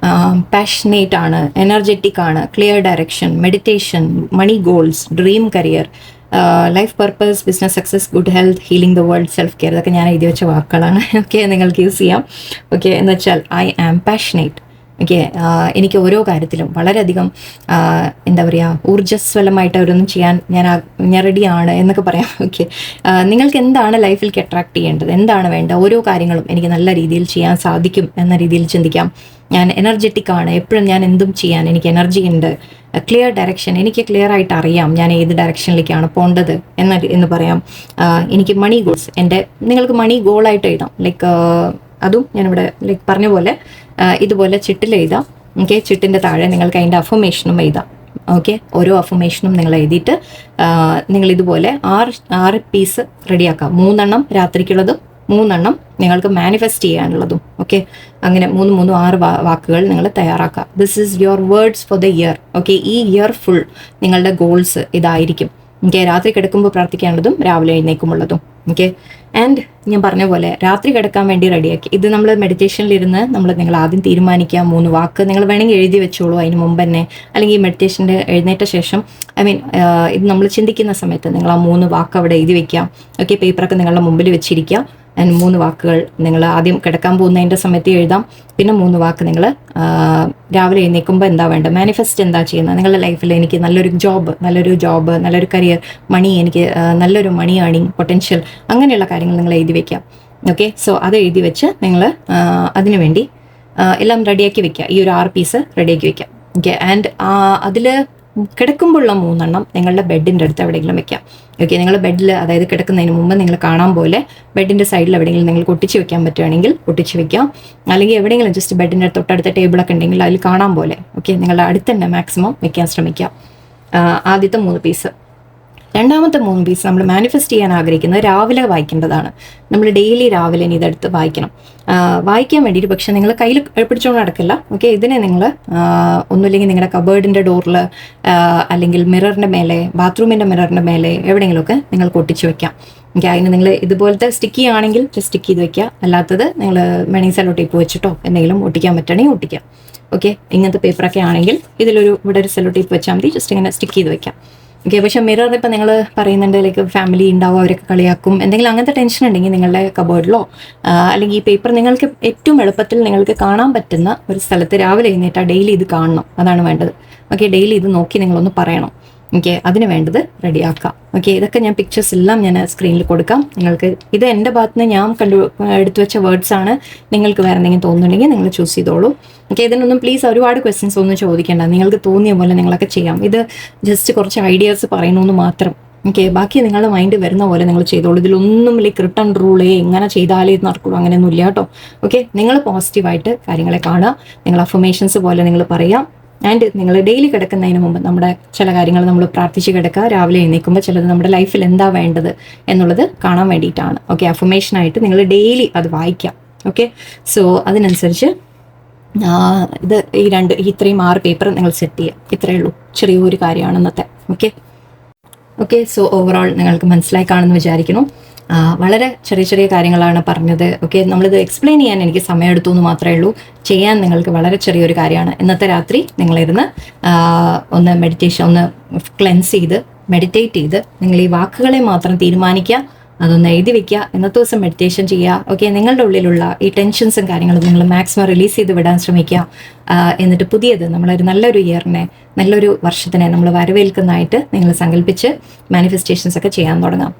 പാഷനേറ്റ് ആണ്, എനർജറ്റിക് ആണ്, clear direction, meditation, money goals, dream career, life purpose, business success, good health, healing the world, self care. ഇതൊക്കെ ഞാൻ എഴുതി വെച്ച വാക്കുകളാണ്. ഓക്കെ, നിങ്ങൾക്ക് യൂസ് ചെയ്യാം. ഓക്കെ, എന്ന് വെച്ചാൽ ഐ ആം പാഷനേറ്റ്. ഓക്കെ, എനിക്ക് ഓരോ കാര്യത്തിലും വളരെയധികം എന്താ പറയുക, ഊർജ്ജസ്വലമായിട്ട് അവരൊന്നും ചെയ്യാൻ ഞാൻ റെഡിയാണ് എന്നൊക്കെ പറയാം. ഓക്കെ, നിങ്ങൾക്ക് എന്താണ് ലൈഫിലേക്ക് അട്രാക്ട് ചെയ്യേണ്ടത്, എന്താണ് വേണ്ട, ഓരോ കാര്യങ്ങളും എനിക്ക് നല്ല രീതിയിൽ ചെയ്യാൻ സാധിക്കും എന്ന രീതിയിൽ ചിന്തിക്കാം. ഞാൻ എനർജറ്റിക് ആണ്, എപ്പോഴും ഞാൻ എന്തും ചെയ്യാൻ എനിക്ക് എനർജി ഉണ്ട്. ക്ലിയർ ഡയറക്ഷൻ, എനിക്ക് ക്ലിയർ ആയിട്ട് അറിയാം ഞാൻ ഏത് ഡയറക്ഷനിലേക്കാണ് പോകേണ്ടത് എന്ന് പറയാം. എനിക്ക് മണി ഗോൾസ്, നിങ്ങൾക്ക് മണി ഗോളായിട്ട് എഴുതാം. ലൈക്ക് അതും ഞാനിവിടെ ലൈക്ക് പറഞ്ഞ പോലെ ഇതുപോലെ ചിട്ടിൽ എഴുതാം. ഓക്കെ, ചിട്ടിൻ്റെ താഴെ നിങ്ങൾക്ക് അതിൻ്റെ അഫർമേഷനും എഴുതാം. ഓക്കെ, ഓരോ അഫർമേഷനും നിങ്ങൾ എഴുതിയിട്ട് നിങ്ങൾ ഇതുപോലെ 6 പീസ് റെഡിയാക്കാം. 3 എണ്ണം രാത്രിക്കുള്ളതും 3 എണ്ണം നിങ്ങൾക്ക് മാനിഫെസ്റ്റ് ചെയ്യാനുള്ളതും. ഓക്കെ, അങ്ങനെ 3 6 വാക്കുകൾ നിങ്ങൾ തയ്യാറാക്കുക. This is your words for the year. Okay, ഈ ഇയർ ഫുൾ നിങ്ങളുടെ ഗോൾസ് ഇതായിരിക്കും. ഓക്കെ, രാത്രി കിടക്കുമ്പോൾ പ്രാർത്ഥിക്കാനുള്ളതും രാവിലെ എഴുന്നേക്കുമുള്ളതും. ഓക്കെ, ആൻഡ് ഞാൻ പറഞ്ഞ പോലെ രാത്രി കിടക്കാൻ വേണ്ടി റെഡിയാക്കി. ഇത് നമ്മൾ മെഡിറ്റേഷനിലിരുന്ന് നിങ്ങൾ ആദ്യം തീരുമാനിക്കുക 3 വാക്ക്. നിങ്ങൾ വേണമെങ്കിൽ എഴുതി വെച്ചോളൂ അതിന് മുമ്പ് തന്നെ, അല്ലെങ്കിൽ മെഡിറ്റേഷൻ്റെ എഴുന്നേറ്റ ശേഷം ഇത് നമ്മൾ ചിന്തിക്കുന്ന സമയത്ത് നിങ്ങൾ ആ 3 വാക്ക് അവിടെ എഴുതി വെക്കാം. ഓക്കെ, പേപ്പറൊക്കെ നിങ്ങളുടെ മുമ്പിൽ വെച്ചിരിക്കുക. ആൻഡ് 3 വാക്കുകൾ നിങ്ങൾ ആദ്യം കിടക്കാൻ പോകുന്നതിൻ്റെ സമയത്ത് എഴുതാം. പിന്നെ 3 വാക്ക് നിങ്ങൾ രാവിലെ എഴുന്നേൽക്കുമ്പോൾ എന്താ വേണ്ടത്, മാനിഫെസ്റ്റ് എന്താ ചെയ്യുന്നത് നിങ്ങളുടെ ലൈഫിൽ. എനിക്ക് നല്ലൊരു ജോബ്, നല്ലൊരു കരിയർ, മണി, എനിക്ക് നല്ലൊരു മണി ഏണിങ് പൊട്ടൻഷ്യൽ, അങ്ങനെയുള്ള കാര്യങ്ങൾ നിങ്ങൾ എഴുതി വയ്ക്കാം. ഓക്കെ, സോ അത് എഴുതി വെച്ച് നിങ്ങൾ അതിനു വേണ്ടി എല്ലാം റെഡിയാക്കി വെക്കുക. ഈ ഒരു 6 പീസ് റെഡിയാക്കി വെക്കാം. ഓക്കെ, ആൻഡ് അതിൽ കിടക്കുമ്പോഴുള്ള 3 എണ്ണം നിങ്ങളുടെ ബെഡിൻ്റെ അടുത്ത് എവിടെയെങ്കിലും വെക്കാം. ഓക്കെ, നിങ്ങൾ ബെഡിൽ, അതായത് കിടക്കുന്നതിന് മുമ്പ് നിങ്ങൾ കാണാൻ പോലെ ബെഡിൻ്റെ സൈഡിൽ എവിടെയെങ്കിലും നിങ്ങൾ ഒട്ടിച്ച് വെക്കാൻ പറ്റുകയാണെങ്കിൽ ഒട്ടിച്ച് വെക്കാം. അല്ലെങ്കിൽ എവിടെയെങ്കിലും ജസ്റ്റ് ബെഡിൻ്റെ തൊട്ടടുത്ത ടേബിളൊക്കെ ഉണ്ടെങ്കിൽ അതിൽ കാണാൻ പോലെ ഓക്കെ നിങ്ങളുടെ അടുത്ത് തന്നെ മാക്സിമം വെക്കാൻ ശ്രമിക്കാം. ആദ്യത്തെ 3 പീസ്. രണ്ടാമത്തെ 3 പീസ് നമ്മൾ മാനിഫെസ്റ്റ് ചെയ്യാൻ ആഗ്രഹിക്കുന്നത് രാവിലെ വായിക്കേണ്ടതാണ്. നമ്മൾ ഡെയിലി രാവിലെ ഇതെടുത്ത് വായിക്കണം. വായിക്കാൻ വേണ്ടിയിട്ട് പക്ഷെ നിങ്ങൾ കയ്യിൽ പിടിച്ചുകൊണ്ട് നടക്കില്ല. ഓക്കെ, ഇതിനെ നിങ്ങൾ ഒന്നുമില്ലെങ്കിൽ നിങ്ങളുടെ കബേർഡിൻ്റെ ഡോറിൽ, അല്ലെങ്കിൽ മിററിൻ്റെ മേലെ, ബാത്റൂമിൻ്റെ മിററിൻ്റെ മേലെ എവിടെയെങ്കിലുമൊക്കെ നിങ്ങൾക്ക് ഒട്ടിച്ച് വെക്കാം. ഓക്കെ, അതിന് നിങ്ങൾ ഇതുപോലത്തെ സ്റ്റിക്കി ആണെങ്കിൽ സ്റ്റിക്ക് ചെയ്ത് വെക്കുക. അല്ലാത്തത് നിങ്ങൾ വേണമെങ്കിൽ സെല്ലോ ടേപ്പ് വെച്ചിട്ടോ എന്തെങ്കിലും ഒട്ടിക്കാൻ പറ്റുകയാണെങ്കിൽ ഒട്ടിക്കാം. ഓക്കെ, ഇങ്ങനത്തെ പേപ്പറൊക്കെ ആണെങ്കിൽ ഇവിടെ ഒരു സെല്ലോ ടേപ്പ് വെച്ചാൽ മതി, ജസ്റ്റ് ഇങ്ങനെ സ്റ്റിക്ക് ചെയ്ത് വെക്കാം. ഓക്കെ, പക്ഷേ മിറർ ഇപ്പം നിങ്ങൾ പറയുന്നുണ്ട് ലൈക്ക് ഫാമിലി ഉണ്ടാവും, അവരൊക്കെ കളിയാക്കും, എന്തെങ്കിലും അങ്ങനത്തെ ടെൻഷൻ ഉണ്ടെങ്കിൽ നിങ്ങളുടെ കബോർഡിലോ അല്ലെങ്കിൽ ഈ പേപ്പർ നിങ്ങൾക്ക് ഏറ്റവും എളുപ്പത്തിൽ നിങ്ങൾക്ക് കാണാൻ പറ്റുന്ന ഒരു സ്ഥലത്ത് രാവിലെ എഴുന്നേറ്റാൽ ഡെയിലി ഇത് കാണണം, അതാണ് വേണ്ടത്. ഓക്കെ, ഡെയിലി ഇത് നോക്കി നിങ്ങളൊന്ന് പറയണം. ഓക്കെ, അതിന് വേണ്ടത് റെഡിയാക്കാം. ഓക്കെ, ഇതൊക്കെ ഞാൻ പിക്ചേഴ്സ് എല്ലാം ഞാൻ സ്ക്രീനിൽ കൊടുക്കാം നിങ്ങൾക്ക്. ഇത് എൻ്റെ ഭാഗത്ത് നിന്ന് ഞാൻ എടുത്തു വെച്ച വേർഡ്സ് ആണ്. നിങ്ങൾക്ക് വേറെ എന്തെങ്കിലും തോന്നുന്നുണ്ടെങ്കിൽ നിങ്ങൾ ചൂസ് ചെയ്തോളൂ. ഓക്കെ, ഇതിനൊന്നും പ്ലീസ് ഒരുപാട് ക്വസ്റ്റ്യൻസ് ഒന്നും ചോദിക്കേണ്ട, നിങ്ങൾക്ക് തോന്നിയ പോലെ നിങ്ങളൊക്കെ ചെയ്യാം. ഇത് ജസ്റ്റ് കുറച്ച് ഐഡിയാസ് പറയണമെന്ന് മാത്രം. ഓക്കെ, ബാക്കി നിങ്ങളുടെ മൈൻഡ് വരുന്ന പോലെ നിങ്ങൾ ചെയ്തോളൂ. ഇതിലൊന്നും ലൈക്ക് റിട്ടേൺ റൂളേ ഇങ്ങനെ ചെയ്താലേ ഇത് നടക്കുള്ളൂ അങ്ങനെയൊന്നും ഇല്ല കേട്ടോ. ഓക്കെ, നിങ്ങൾ പോസിറ്റീവായിട്ട് കാര്യങ്ങളെ കാണുക, നിങ്ങൾ അഫർമേഷൻസ് പോലെ നിങ്ങൾ പറയാം. ആൻഡ് നിങ്ങൾ ഡെയിലി കിടക്കുന്നതിന് മുമ്പ് നമ്മുടെ ചില കാര്യങ്ങൾ നമ്മൾ പ്രാർത്ഥിച്ച് കിടക്കുക. രാവിലെ എഴുന്നേൽക്കുമ്പോൾ ചിലത് നമ്മുടെ ലൈഫിൽ എന്താ വേണ്ടത് എന്നുള്ളത് കാണാൻ വേണ്ടിയിട്ടാണ്. ഓക്കെ, അഫർമേഷനായിട്ട് നിങ്ങൾ ഡെയിലി അത് വായിക്കാം. ഓക്കെ, സോ അതിനനുസരിച്ച് ഇത്രയും 6 പേപ്പർ നിങ്ങൾ സെറ്റ് ചെയ്യുക. ഇത്രയേ ഉള്ളൂ, ചെറിയൊരു കാര്യമാണ് ഇന്നത്തെ. ഓക്കെ, സോ ഓവറോൾ നിങ്ങൾക്ക് മനസ്സിലായി കാണുമെന്ന് വിചാരിക്കുന്നു. വളരെ ചെറിയ ചെറിയ കാര്യങ്ങളാണ് പറഞ്ഞത്. ഓക്കെ, നമ്മളിത് എക്സ്പ്ലെയിൻ ചെയ്യാൻ എനിക്ക് സമയമെടുത്തു എന്ന് മാത്രമേ ഉള്ളൂ. ചെയ്യാൻ നിങ്ങൾക്ക് വളരെ ചെറിയൊരു കാര്യമാണ്. ഇന്നത്തെ രാത്രി നിങ്ങളിരുന്ന് ഒന്ന് മെഡിറ്റേഷൻ, ഒന്ന് ക്ലെൻസ് ചെയ്ത് മെഡിറ്റേറ്റ് ചെയ്ത് നിങ്ങൾ ഈ വാക്കുകളെ മാത്രം തീരുമാനിക്കുക, അതൊന്ന് എഴുതി വെക്കുക. ഇന്നത്തെ ദിവസം മെഡിറ്റേഷൻ ചെയ്യുക. ഓക്കെ, നിങ്ങളുടെ ഉള്ളിലുള്ള ഈ ടെൻഷൻസും കാര്യങ്ങളും നിങ്ങൾ മാക്സിമം റിലീസ് ചെയ്ത് വിടാൻ ശ്രമിക്കുക. എന്നിട്ട് പുതിയത് നമ്മളൊരു നല്ലൊരു ഇയറിനെ, നല്ലൊരു വർഷത്തിനെ നമ്മൾ വരവേൽക്കുന്നതായിട്ട് നിങ്ങൾ സങ്കല്പിച്ച് മാനിഫെസ്റ്റേഷൻസ് ഒക്കെ ചെയ്യാൻ തുടങ്ങാം.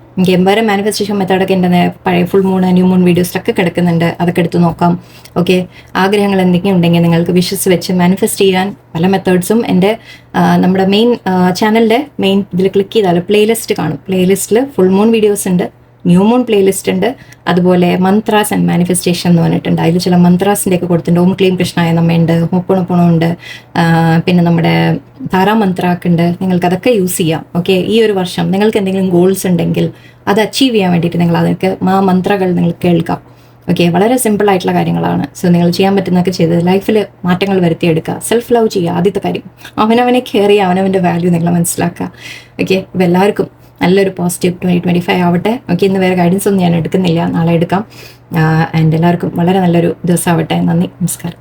വരെ മാനിഫെസ്റ്റേഷൻ മെത്തേഡൊക്കെ എൻ്റെ പഴയ ഫുൾ മൂൺ, ന്യൂ മൂൺ വീഡിയോസിലൊക്കെ കിടക്കുന്നുണ്ട്, അതൊക്കെ എടുത്ത് നോക്കാം. ഓക്കെ, ആഗ്രഹങ്ങൾ എന്തെങ്കിലും ഉണ്ടെങ്കിൽ നിങ്ങൾക്ക് വിഷസ് വെച്ച് മാനിഫെസ്റ്റ് ചെയ്യാൻ പല മെത്തേഡ്സും എൻ്റെ നമ്മുടെ മെയിൻ ചാനലിൻ്റെ മെയിൻ ഇതിൽ ക്ലിക്ക് ചെയ്താൽ പ്ലേലിസ്റ്റ് കാണും. പ്ലേലിസ്റ്റിൽ ഫുൾ മൂൺ വീഡിയോസ് ഉണ്ട്, ന്യൂ മൂൺ പ്ലേലിസ്റ്റ് ഉണ്ട്, അതുപോലെ മന്ത്രാസ് ആൻഡ് മാനിഫെസ്റ്റേഷൻ എന്ന് പറഞ്ഞിട്ടുണ്ട്. അതിൽ ചില മന്ത്രാസിൻ്റെ ഒക്കെ കൊടുത്തിട്ടുണ്ട്. ഓം ക്ലീം കൃഷ്ണായ നമ്മയുണ്ട്, മുപ്പണുപ്പണമുണ്ട്, പിന്നെ നമ്മുടെ താരാമന്ത്രാക്ക് ഉണ്ട്. നിങ്ങൾക്ക് അതൊക്കെ യൂസ് ചെയ്യാം. ഓക്കെ, ഈ ഒരു വർഷം നിങ്ങൾക്ക് എന്തെങ്കിലും ഗോൾസ് ഉണ്ടെങ്കിൽ അത് അച്ചീവ് ചെയ്യാൻ വേണ്ടിയിട്ട് നിങ്ങൾ അതൊക്കെ മന്ത്രകൾ നിങ്ങൾ കേൾക്കാം. ഓക്കെ, വളരെ സിമ്പിൾ ആയിട്ടുള്ള കാര്യങ്ങളാണ്. സോ നിങ്ങൾ ചെയ്യാൻ പറ്റുന്നതൊക്കെ ചെയ്ത് ലൈഫിൽ മാറ്റങ്ങൾ വരുത്തിയെടുക്കുക. സെൽഫ് ലവ് ചെയ്യുക. ആദ്യത്തെ കാര്യം അവനവനെ കെയർ ചെയ്യുക, അവനവൻ്റെ വാല്യൂ നിങ്ങൾ മനസ്സിലാക്കുക. ഓക്കെ, അപ്പോൾ എല്ലാവർക്കും നല്ലൊരു പോസിറ്റീവ് 2025 ആവട്ടെ. ഓക്കെ, ഇന്ന് വേറെ ഗൈഡൻസ് ഒന്നും ഞാൻ എടുക്കുന്നില്ല, നാളെ എടുക്കാം. ആൻഡ് എല്ലാവർക്കും വളരെ നല്ലൊരു ദിവസം ആവട്ടെ. നന്ദി, നമസ്കാരം.